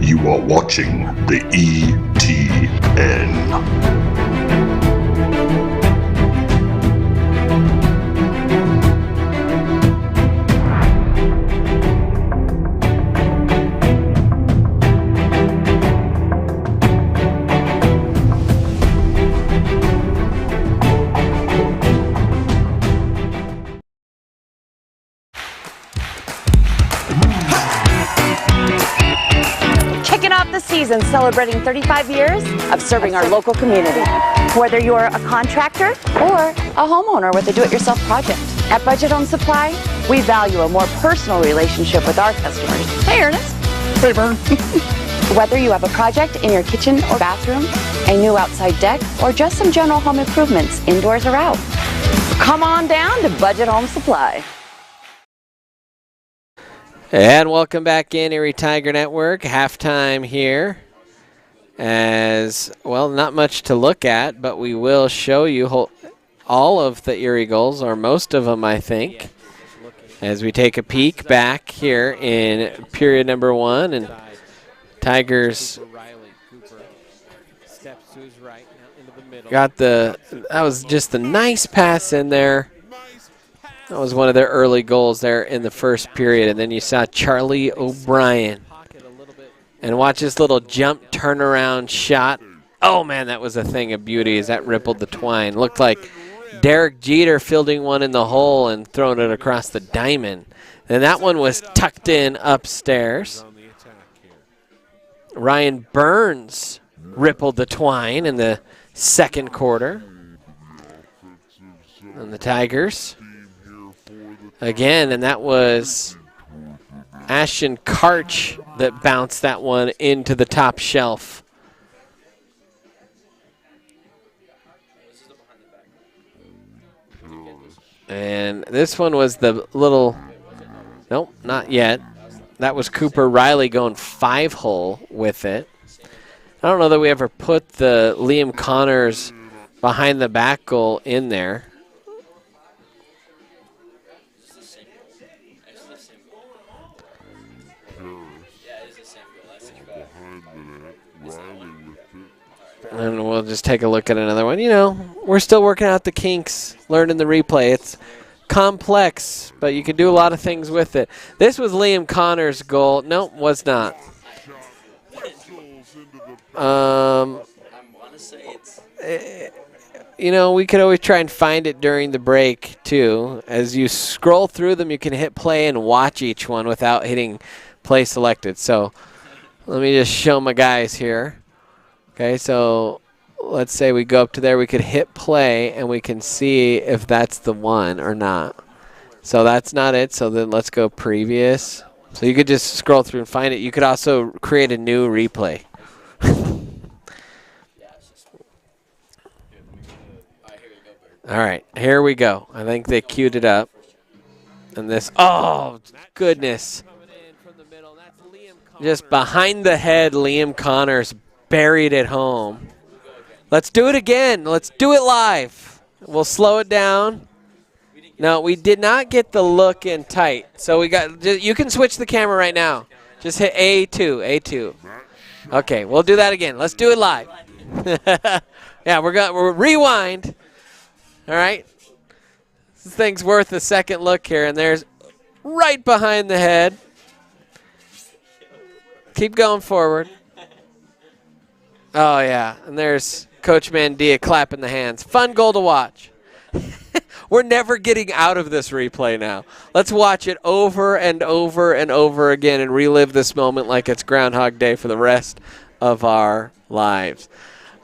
S12: You are watching the ETN.
S16: Kicking off the season celebrating 35 years of serving our local community. Whether you're a contractor or a homeowner with a do-it-yourself project. At Budget Home Supply, we value a more personal relationship with our customers. Hey, Ernest. Hey, Vern. Whether you have a project in your kitchen or bathroom, a new outside deck, or just some general home improvements, indoors or out, come on down to Budget Home Supply.
S1: And welcome back in, Erie Tiger Network. Halftime here. As, well, not much to look at, but we will show you all of the Erie goals, or most of them, I think, as we take a peek back here in period number 1. And Tigers got that was just a nice pass in there. That was one of their early goals there in the first period. And then you saw Charlie O'Brien. And watch this little jump turnaround shot. Oh, man, that was a thing of beauty as that rippled the twine. Looked like Derek Jeter fielding one in the hole and throwing it across the diamond. And that one was tucked in upstairs. Ryan Burns rippled the twine in the second quarter. And the Tigers again, and that was Ashton Karch that bounced that one into the top shelf. And this one was the little, nope, not yet. That was Cooper Riley going 5-hole with it. I don't know that we ever put the Liam Connors behind the back goal in there. And we'll just take a look at another one. You know, we're still working out the kinks, learning the replay. It's complex, but you can do a lot of things with it. This was Liam Connor's goal. Nope, was not. You know, we could always try and find it during the break, too. As you scroll through them, you can hit play and watch each one without hitting play selected. So let me just show my guys here. Okay, so let's say we go up to there. We could hit play, and we can see if that's the one or not. So that's not it. So then let's go previous. So you could just scroll through and find it. You could also create a new replay. All right, here we go. I think they queued it up. And this, oh, goodness. Just behind the head, Liam Connors buried it home. Let's do it again. Let's do it live. We'll slow it down. No, we did not get the look in tight. So we got, you can switch the camera right now. Just hit A2. Okay, we'll do that again. Let's do it live. Yeah, we're rewind. All right. This thing's worth a second look here, and there's right behind the head. Keep going forward. Oh, yeah. And there's Coach Mandia clapping the hands. Fun goal to watch. We're never getting out of this replay now. Let's watch it over and over and over again and relive this moment like it's Groundhog Day for the rest of our lives.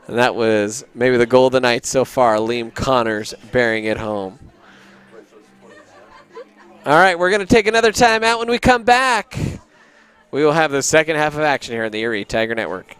S1: And that was maybe the goal of the night so far, Liam Connors bearing it home. All right, we're going to take another timeout. When we come back, we will have the second half of action here on the Erie Tiger Network.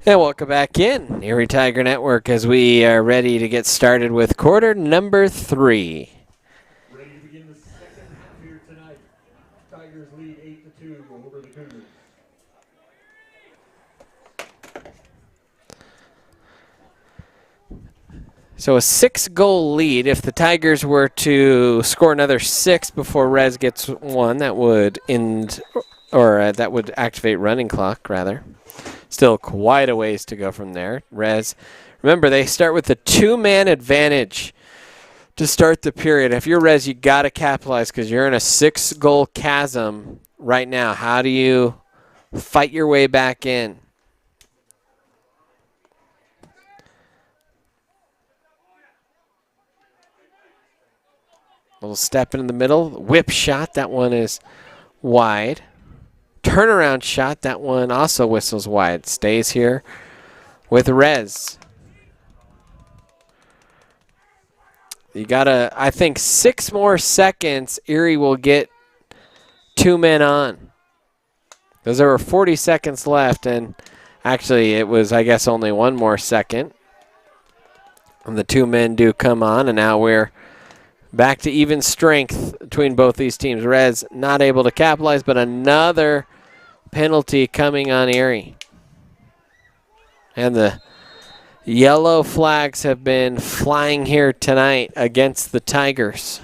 S1: And welcome back in, Erie Tiger Network, as we are ready to get started with quarter number 3.
S4: Ready to begin the second half here tonight. Tigers lead 8-2 over the Cougars.
S1: So a 6-goal lead. If the Tigers were to score another 6 before Rez gets one, that would end, or that would activate running clock, rather. Still quite a ways to go from there. Rez, remember, they start with a 2-man advantage to start the period. If you're Rez, you got to capitalize because you're in a 6-goal chasm right now. How do you fight your way back in? Little step in the middle. Whip shot. That one is wide. Turnaround shot. That one also whistles wide. Stays here with Rez. You got to, I think, 6 more seconds. Erie will get 2 men on. Because there were 40 seconds left, and actually it was, I guess, only 1 more second. And the 2 men do come on, and now we're back to even strength between both these teams. Rez not able to capitalize, but another penalty coming on Erie. And the yellow flags have been flying here tonight against the Tigers.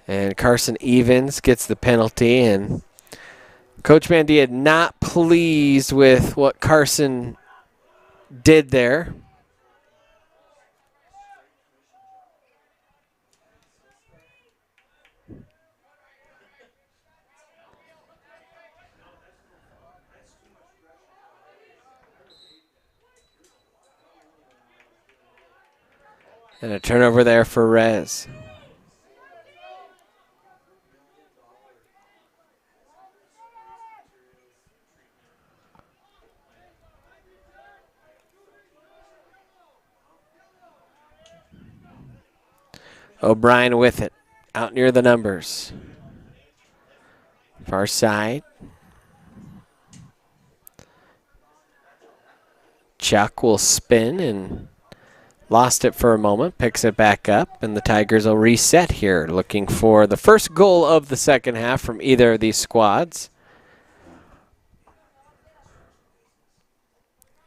S1: And Carson Evans gets the penalty, and Coach Mandia not pleased with what Carson did there. And a turnover there for Rez. O'Brien with it, out near the numbers. Far side. Chuck will spin and lost it for a moment, picks it back up, and the Tigers will reset here, looking for the first goal of the second half from either of these squads.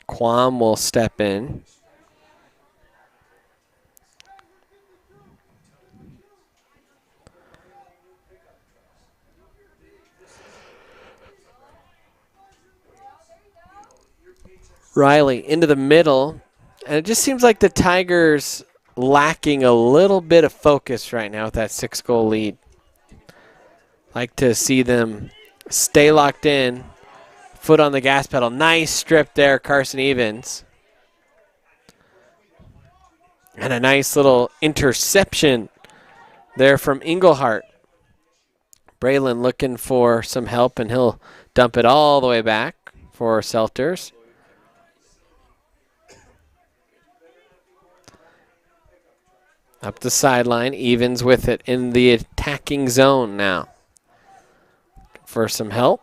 S1: Quam will step in. Riley into the middle, and it just seems like the Tigers lacking a little bit of focus right now with that 6-goal lead. Like to see them stay locked in, foot on the gas pedal. Nice strip there, Carson Evans. And a nice little interception there from Englehart. Braylon looking for some help, and he'll dump it all the way back for Selters. Up the sideline, Evans with it in the attacking zone now. For some help.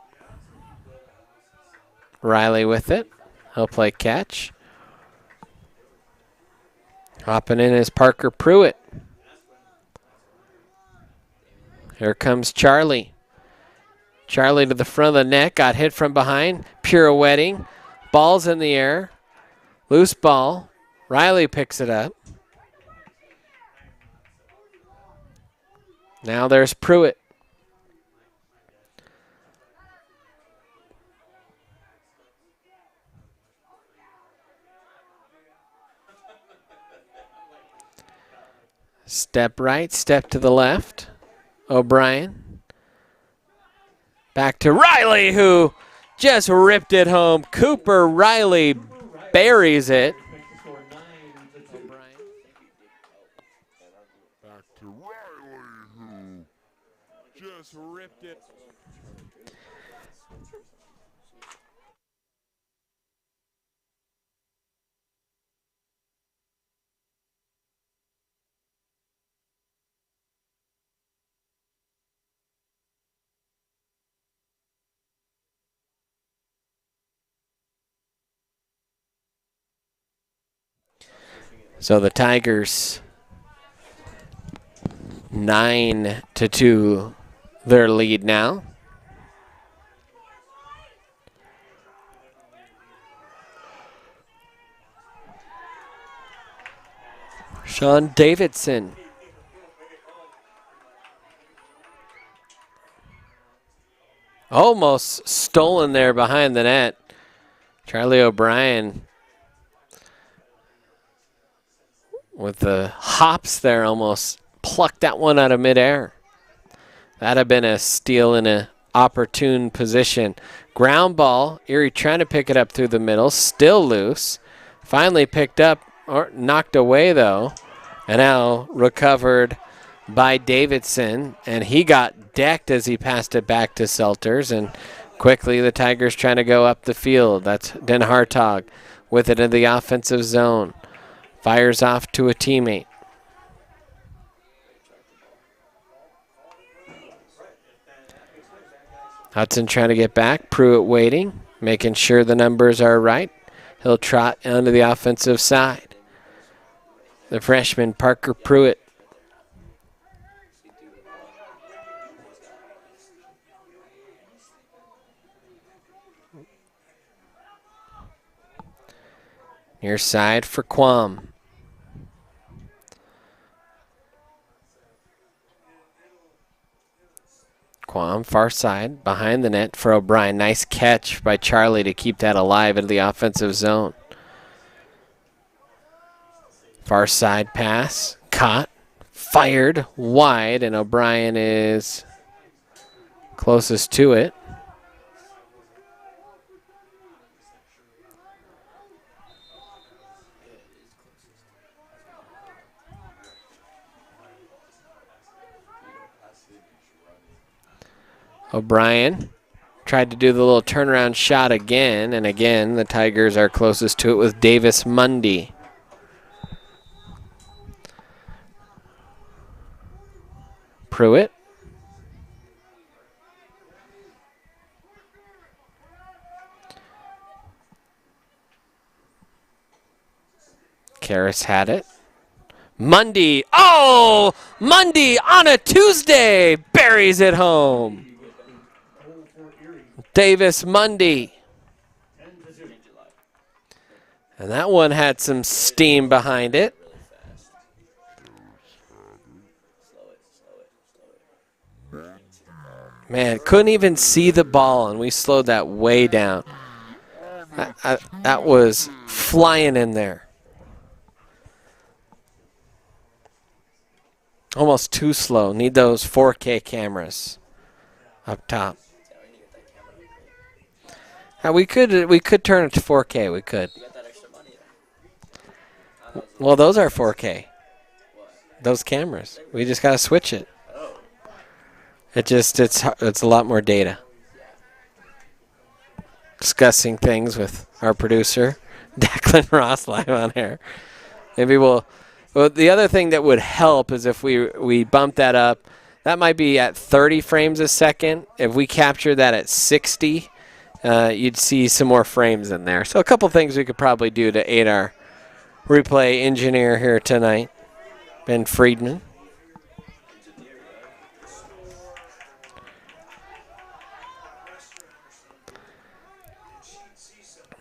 S1: Riley with it. He'll play catch. Hopping in is Parker Pruitt. Here comes Charlie. Charlie to the front of the net, got hit from behind, pirouetting. Ball's in the air. Loose ball. Riley picks it up. Now there's Pruitt. Step right, step to the left. O'Brien. Back to Riley, who just ripped it home. Cooper Riley buries it.
S9: Back to Riley, who just ripped it.
S1: So the Tigers 9-2 their lead now. Sean Davidson. Almost stolen there behind the net. Charlie O'Brien with the hops there, almost plucked that one out of midair. That'd have been a steal in an opportune position. Ground ball, Erie trying to pick it up through the middle, still loose. Finally picked up, or knocked away though, and now recovered by Davidson, and he got decked as he passed it back to Selters, and quickly the Tigers trying to go up the field. That's Den Hartog with it in the offensive zone. Fires off to a teammate. Hudson trying to get back. Pruitt waiting, making sure the numbers are right. He'll trot onto the offensive side. The freshman, Parker Pruitt. Near side for Quam. Quam, far side, behind the net for O'Brien. Nice catch by Charlie to keep that alive in the offensive zone. Far side pass, caught, fired wide, and O'Brien is closest to it. O'Brien tried to do the little turnaround shot again, and again the Tigers are closest to it with Davis Mundy. Pruitt. Karras had it. Mundy. Oh! Mundy on a Tuesday buries it home. Davis Mundy. And that one had some steam behind it. Man, couldn't even see the ball, and we slowed that way down. That was flying in there. Almost too slow. Need those 4K cameras up top. We could turn it to 4K. We could. Well, those are 4K. Those cameras. We just got to switch it. It's a lot more data. Discussing things with our producer, Declan Ross, live on air. Maybe well, the other thing that would help is if we bump that up. That might be at 30 frames a second. If we capture that at 60, you'd see some more frames in there. So a couple things we could probably do to aid our replay engineer here tonight, Ben Friedman.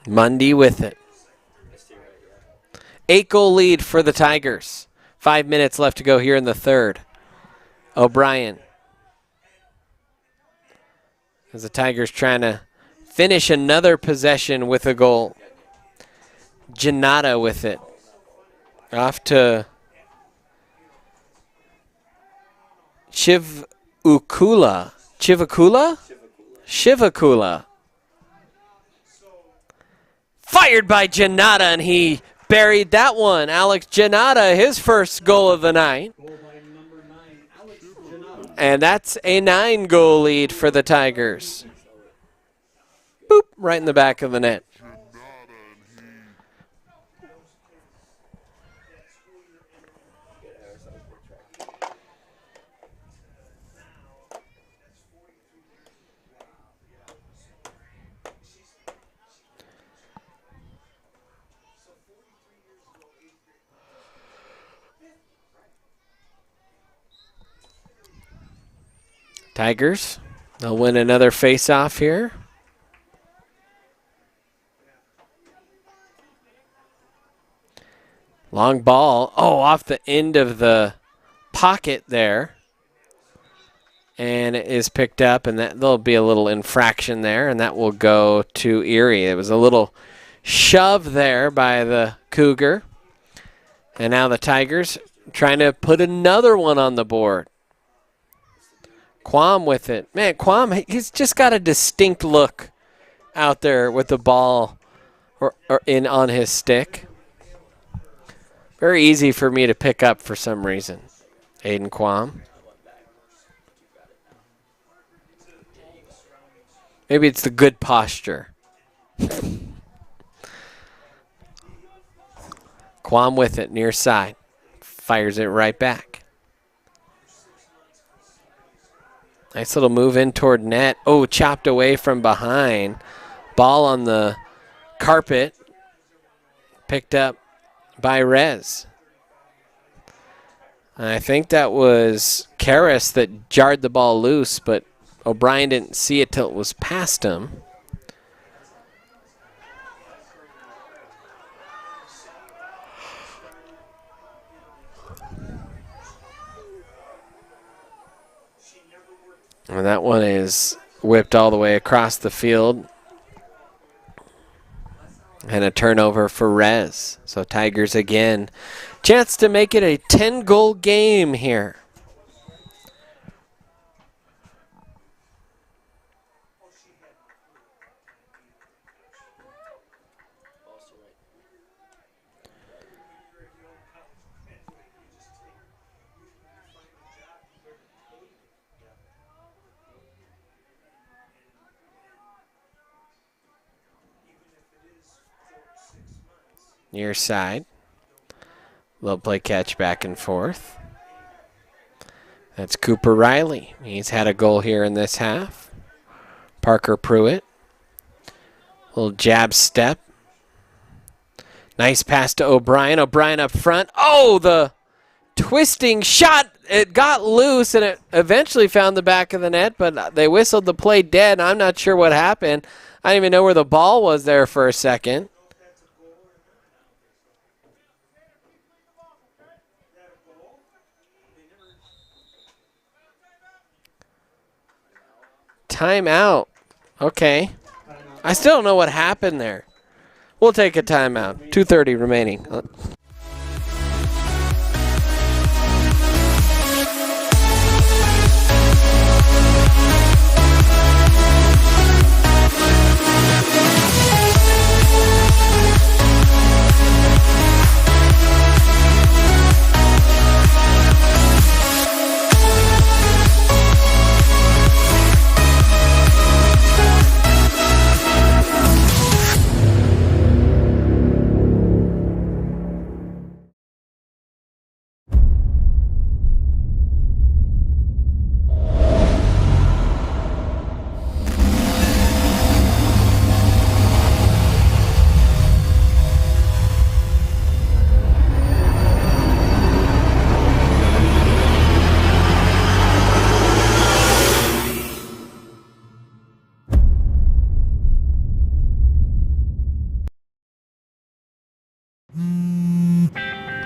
S1: Mundy with it. 8-goal lead for the Tigers. 5 minutes left to go here in the third. O'Brien. As the Tigers trying to finish another possession with a goal. Janata with it. Off to Chivakula. Shivakula. Fired by Janata, and he buried that one. Alex Janata, his first goal of the night. And that's a 9-goal lead for the Tigers. Boop, right in the back of the net. Tigers, they'll win another face-off here. Long ball. Oh, off the end of the pocket there. And it is picked up, and there'll be a little infraction there, and that will go to Erie. It was a little shove there by the Cougar. And now the Tigers trying to put another one on the board. Quam with it. Man, Quam, he's just got a distinct look out there with the ball or on his stick. Very easy for me to pick up for some reason. Aiden Quam. Maybe it's the good posture. Quam with it, near side. Fires it right back. Nice little move in toward net. Oh, chopped away from behind. Ball on the carpet. Picked up by Rez. And I think that was Karras that jarred the ball loose, but O'Brien didn't see it till it was past him. And that one is whipped all the way across the field. And a turnover for Rez. So Tigers again. Chance to make it a 10-goal game here. Near side. Little play catch back and forth. That's Cooper Riley. He's had a goal here in this half. Parker Pruitt. Little jab step. Nice pass to O'Brien. O'Brien up front. Oh, the twisting shot. It got loose and it eventually found the back of the net, but they whistled the play dead. I'm not sure what happened. I didn't even know where the ball was there for a second. Timeout. Okay. I still don't know what happened there. We'll take a timeout. 2:30 remaining.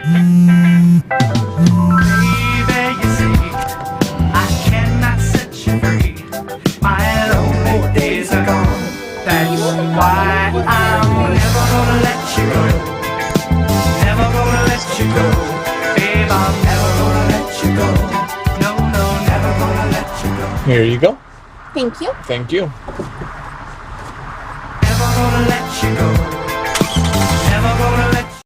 S3: you see, I cannot set you free. My lonely days are gone. That's why I'm never gonna let you go. Never gonna let you go. Babe, I'm never gonna let you go. No, no, never gonna let you go.
S17: Here you go.
S18: Thank you.
S17: Thank you.
S3: Never gonna let you go. Never gonna let you go.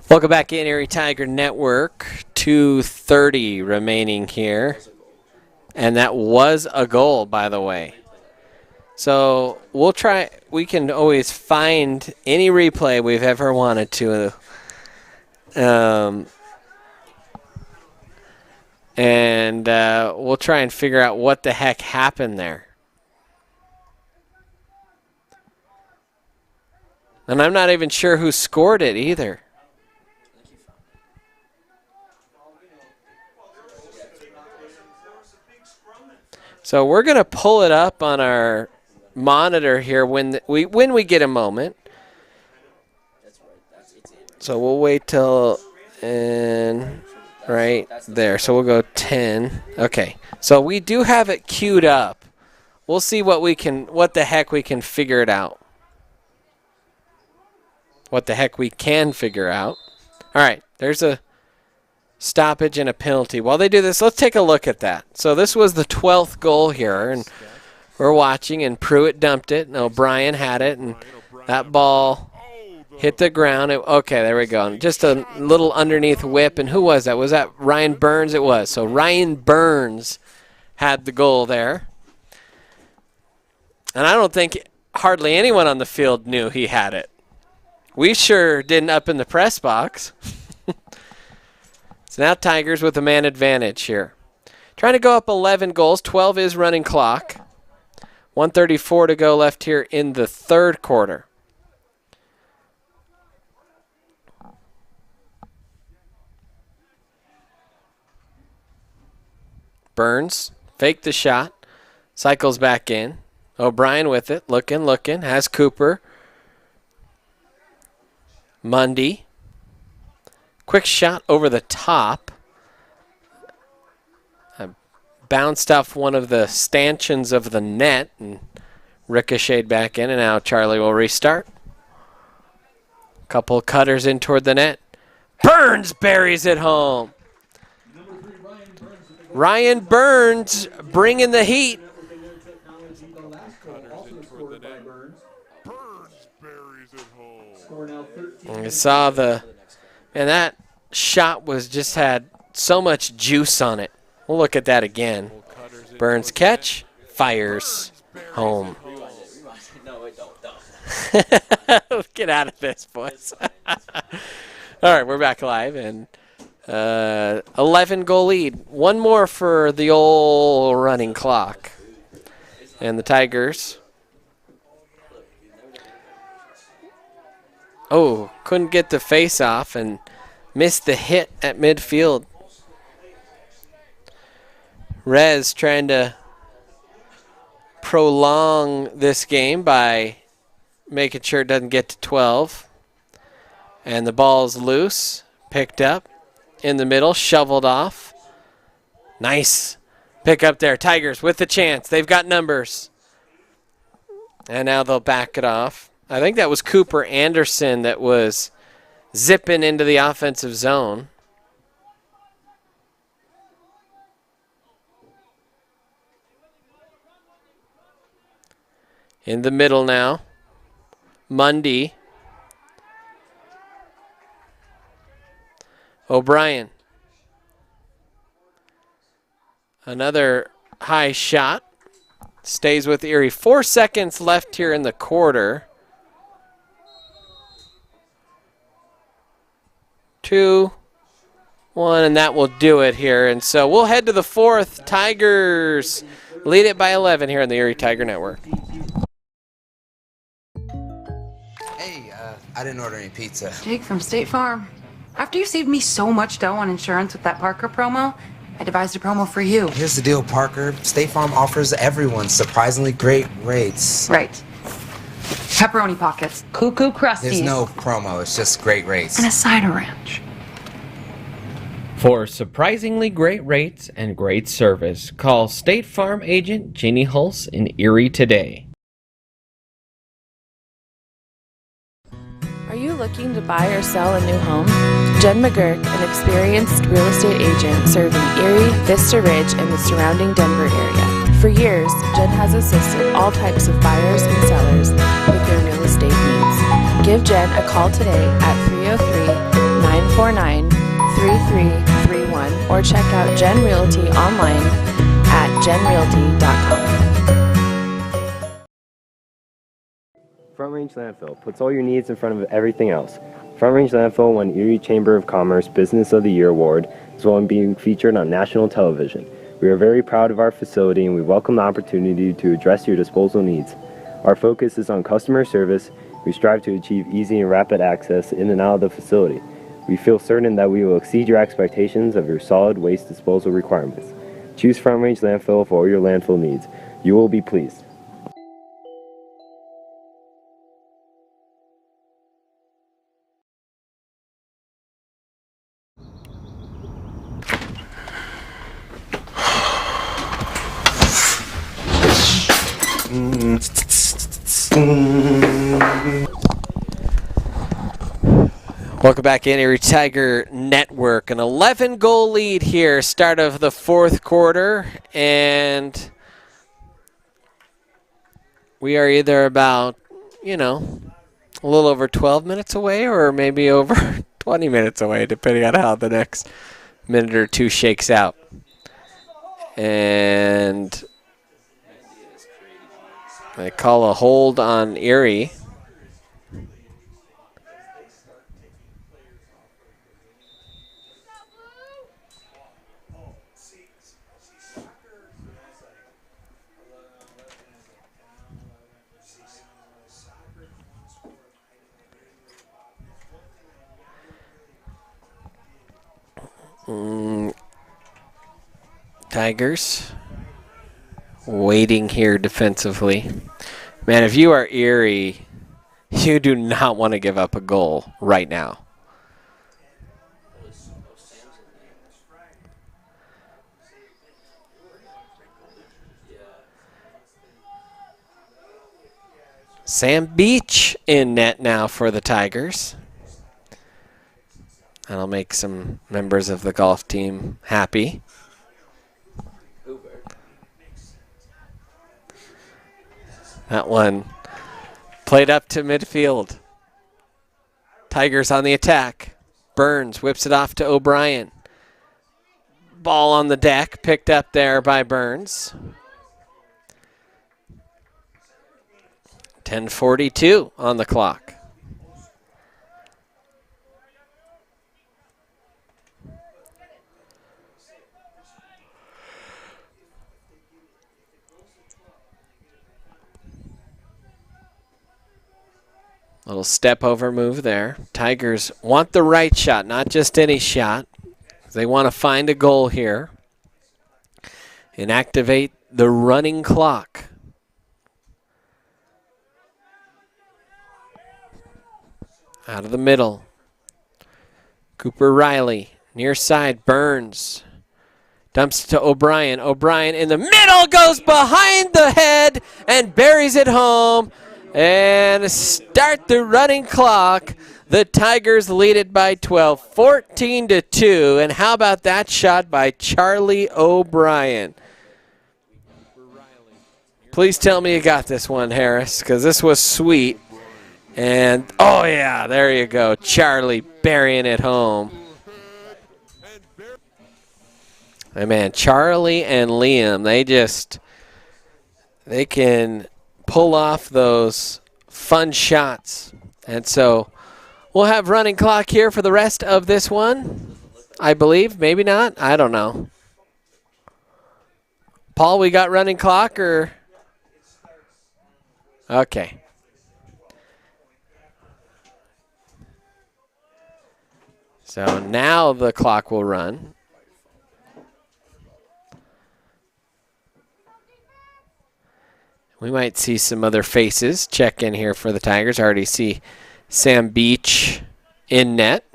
S1: Welcome back in, Erie Tiger Network. 2:30 remaining here. And that was a goal, by the way. So we'll try, we can always find any replay we've ever wanted to. We'll try and figure out what the heck happened there. And I'm not even sure who scored it either. So we're going to pull it up on our monitor here when we get a moment. So we'll wait till right there. So we'll go 10. Okay. So we do have it queued up. We'll see what the heck we can figure it out. What the heck we can figure out. All right. There's a stoppage and a penalty. While they do this, let's take a look at that. So this was the 12th goal here, and we're watching, and Pruitt dumped it, and O'Brien had it, and that ball hit the ground. Okay, there we go. Just a little underneath whip, and who was that? Was that Ryan Burns? It was. So Ryan Burns had the goal there. And I don't think hardly anyone on the field knew he had it. We sure didn't up in the press box. So now Tigers with a man advantage here. Trying to go up 11 goals. 12 is running clock. 1:34 to go left here in the third quarter. Burns, fake the shot. Cycles back in. O'Brien with it. Looking. Has Cooper. Mundy. Quick shot over the top. Bounced off one of the stanchions of the net and ricocheted back in, and now Charlie will restart. Couple cutters in toward the net. Burns buries it home. Ryan Burns bringing the heat. I saw and that shot had so much juice on it. We'll look at that again. Burns catch, fires home. Get out of this, boys. All right, we're back live, and 11 goal lead. One more for the old running clock. And the Tigers. Oh, couldn't get the face off and missed the hit at midfield. Rez trying to prolong this game by making sure it doesn't get to 12. And the ball's loose, picked up in the middle, shoveled off. Nice pick up there. Tigers with the chance. They've got numbers. And now they'll back it off. I think that was Cooper Anderson that was zipping into the offensive zone. In the middle now. Mundy. O'Brien. Another high shot. Stays with Erie. 4 seconds left here in the quarter. 2, 1, and that will do it here. And so we'll head to the fourth. Tigers lead it by 11 here on the Erie Tiger Network.
S6: Hey, I didn't order any pizza.
S7: Jake from State Farm. After you saved me so much dough on insurance with that Parker promo, I devised a promo for you.
S6: Here's the deal, Parker. State Farm offers everyone surprisingly great rates.
S7: Right. Pepperoni pockets, cuckoo crusties.
S6: There's no promo, it's just great rates.
S7: And a cider ranch.
S13: For surprisingly great rates and great service, call State Farm agent Jeannie Hulse in Erie today.
S8: Are you looking to buy or sell a new home? Jen McGurk, an experienced real estate agent serving Erie, Vista Ridge, and the surrounding Denver area. For years, Jen has assisted all types of buyers and sellers with their real estate needs. Give Jen a call today at 303-949-3331 or check out Jen Realty online at jenrealty.com.
S2: Front Range Landfill puts all your needs in front of everything else. Front Range Landfill won Erie Chamber of Commerce Business of the Year Award, as well as being featured on national television. We are very proud of our facility and we welcome the opportunity to address your disposal needs. Our focus is on customer service. We strive to achieve easy and rapid access in and out of the facility. We feel certain that we will exceed your expectations of your solid waste disposal requirements. Choose Front Range Landfill for all your landfill needs. You will be pleased.
S1: Welcome back in, Erie Tiger Network. An 11-goal lead here, start of the fourth quarter, and we are either about, a little over 12 minutes away or maybe over 20 minutes away, depending on how the next minute or two shakes out. And they call a hold on Erie. Tigers waiting here defensively. Man, if you are Erie, you do not want to give up a goal right now. Sam Beach in net now for the Tigers. That'll make some members of the golf team happy. That one played up to midfield. Tigers on the attack. Burns whips it off to O'Brien. Ball on the deck, picked up there by Burns. 10:42 on the clock. Little step over move there. Tigers want the right shot, not just any shot. They want to find a goal here and activate the running clock. Out of the middle. Cooper Riley, near side, Burns. Dumps it to O'Brien. O'Brien in the middle, goes behind the head and buries it home. And start the running clock. The Tigers lead it by 12, 14-2. And how about that shot by Charlie O'Brien? Please tell me you got this one, Harris, because this was sweet. And, oh yeah, there you go. Charlie burying it home. Hey man, Charlie and Liam, they can pull off those fun shots. And so we'll have running clock here for the rest of this one, I believe. Maybe not. I don't know. Paul, we got running clock or? Okay. So now the clock will run. We might see some other faces check in here for the Tigers. I already see Sam Beach in net.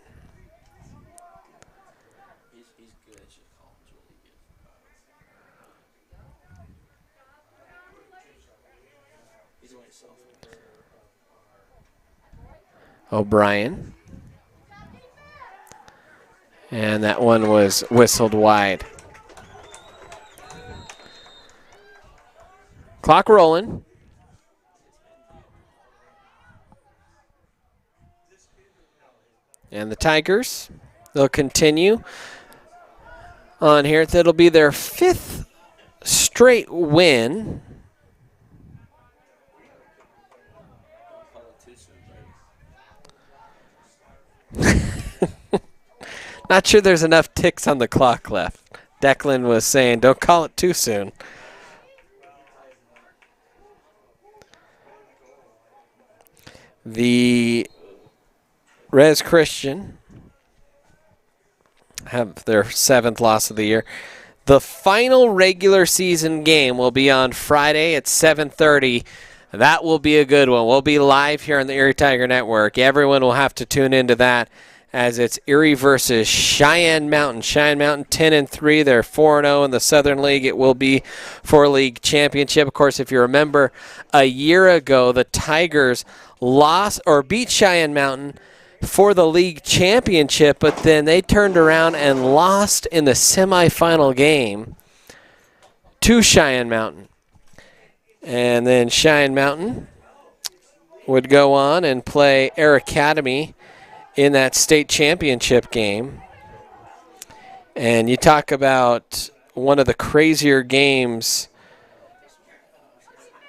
S1: O'Brien. And that one was whistled wide. Clock rolling. And the Tigers, they'll continue on here. That'll be their 5th straight win. Not sure there's enough ticks on the clock left. Declan was saying, don't call it too soon. The Res Christian have their 7th loss of the year. The final regular season game will be on Friday at 7:30. That will be a good one. We'll be live here on the Erie Tiger Network. Everyone will have to tune into that as it's Erie versus Cheyenne Mountain. Cheyenne Mountain 10-3. They're 4-0 in the Southern League. It will be for league championship. Of course, if you remember, a year ago, the Tigers lost or beat Cheyenne Mountain for the league championship, but then they turned around and lost in the semifinal game to Cheyenne Mountain. And then Cheyenne Mountain would go on and play Air Academy in that state championship game. And you talk about one of the crazier games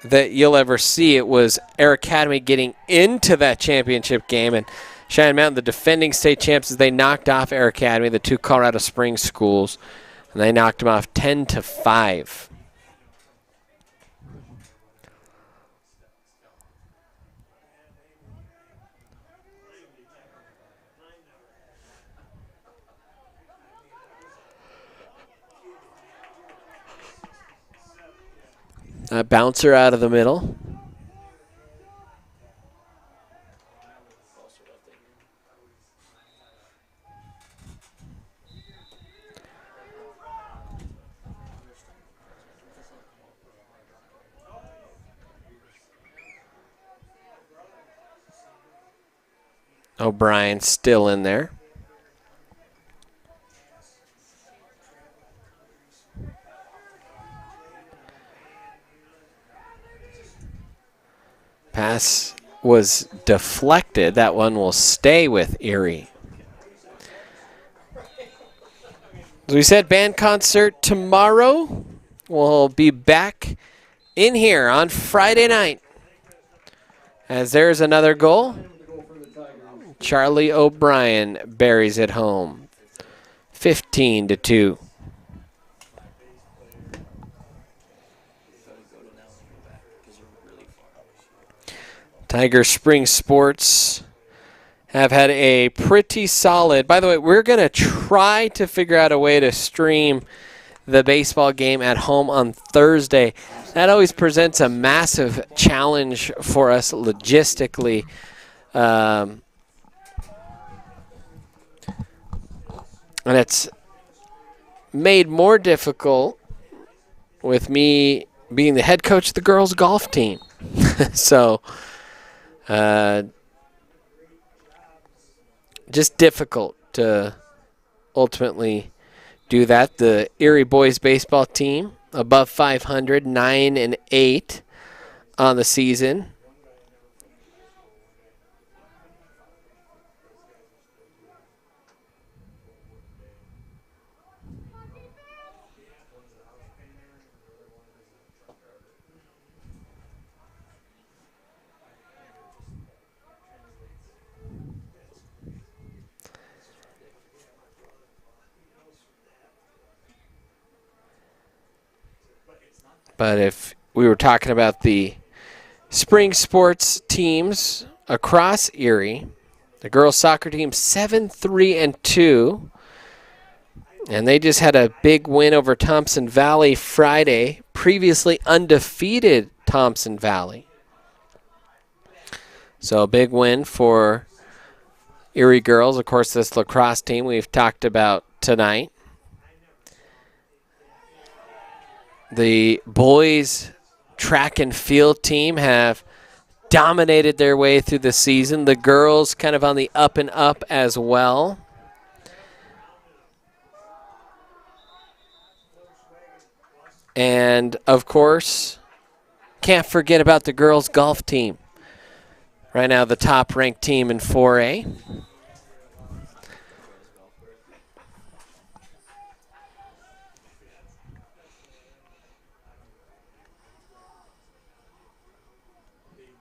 S1: that you'll ever see. It was Air Academy getting into that championship game, and Cheyenne Mountain, the defending state champs, they knocked off Air Academy, the 2 Colorado Springs schools, and they knocked them off 10-5. A bouncer out of the middle. O'Brien still in there. Pass was deflected. That one will stay with Erie. As we said, band concert tomorrow. We'll be back in here on Friday night. As there's another goal. Charlie O'Brien buries it home. 15-2. Tiger Spring Sports have had a pretty solid. By the way, we're going to try to figure out a way to stream the baseball game at home on Thursday. That always presents a massive challenge for us logistically. And it's made more difficult with me being the head coach of the girls' golf team. So, just difficult to ultimately do that. The Erie boys baseball team above 500, 9-8 on the season. But if we were talking about the spring sports teams across Erie, the girls soccer team 7-3-2, and they just had a big win over Thompson Valley Friday. Previously undefeated Thompson Valley. So a big win for Erie girls. Of course, this lacrosse team we've talked about tonight. The boys track and field team have dominated their way through the season. The girls kind of on the up and up as well. And, of course, can't forget about the girls' golf team. Right now, the top-ranked team in 4A.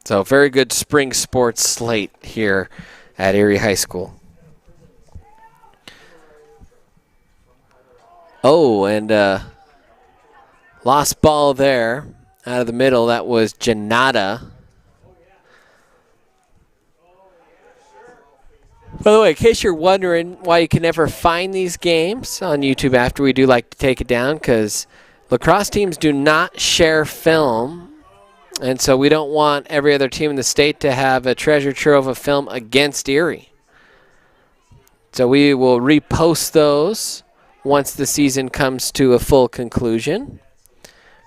S1: So, very good spring sports slate here at Erie High School. Oh, and lost ball there out of the middle. That was Janata. By the way, in case you're wondering why you can never find these games on YouTube after we do like to take it down, because lacrosse teams do not share film. And so we don't want every other team in the state to have a treasure trove of film against Erie. So we will repost those once the season comes to a full conclusion.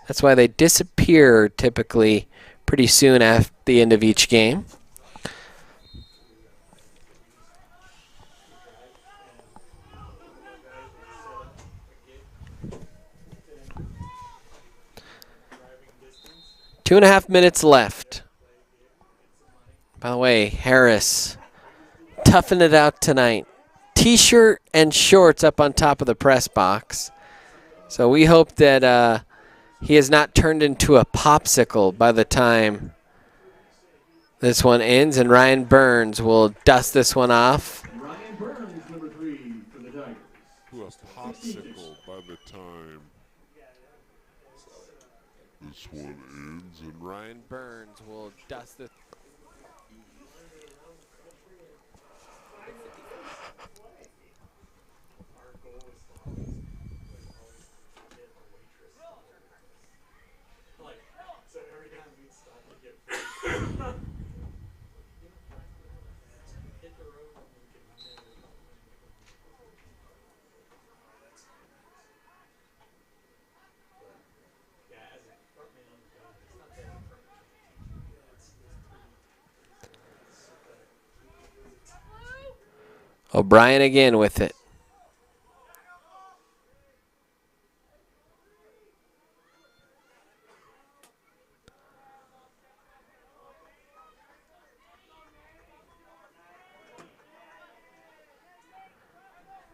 S1: That's why they disappear typically pretty soon after the end of each game. 2.5 minutes left. By the way, Harris toughing it out tonight. T-shirt and shorts up on top of the press box. So we hope that he has not turned into a popsicle by the time this one ends, and Ryan Burns will dust this one off.
S4: Ryan Burns, number 3 for the Tigers.
S9: To a popsicle by the time this one ends, and
S1: Ryan Burns will dust this. O'Brien again with it.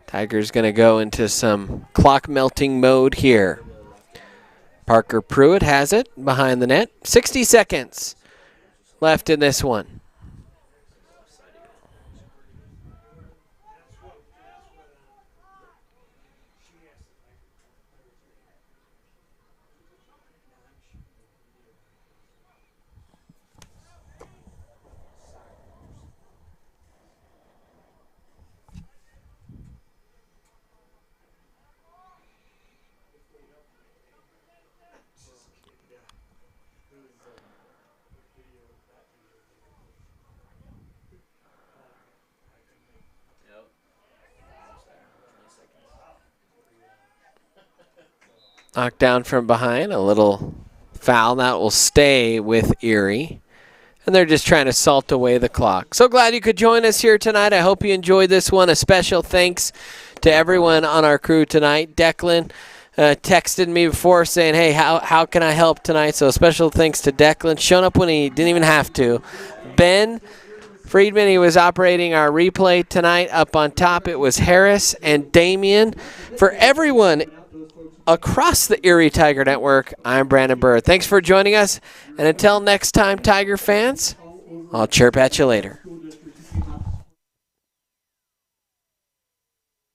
S1: Tigers going to go into some clock melting mode here. Parker Pruitt has it behind the net. 60 seconds left in this one. Knocked down from behind, a little foul. That will stay with Erie. And they're just trying to salt away the clock. So glad you could join us here tonight. I hope you enjoyed this one. A special thanks to everyone on our crew tonight. Declan texted me before saying, hey, how can I help tonight? So special thanks to Declan. Shown up when he didn't even have to. Ben Friedman, he was operating our replay tonight. Up on top, it was Harris and Damien. For everyone across the Erie Tiger Network, I'm Brandon Bird. Thanks for joining us, and until next time, Tiger fans, I'll chirp at you later.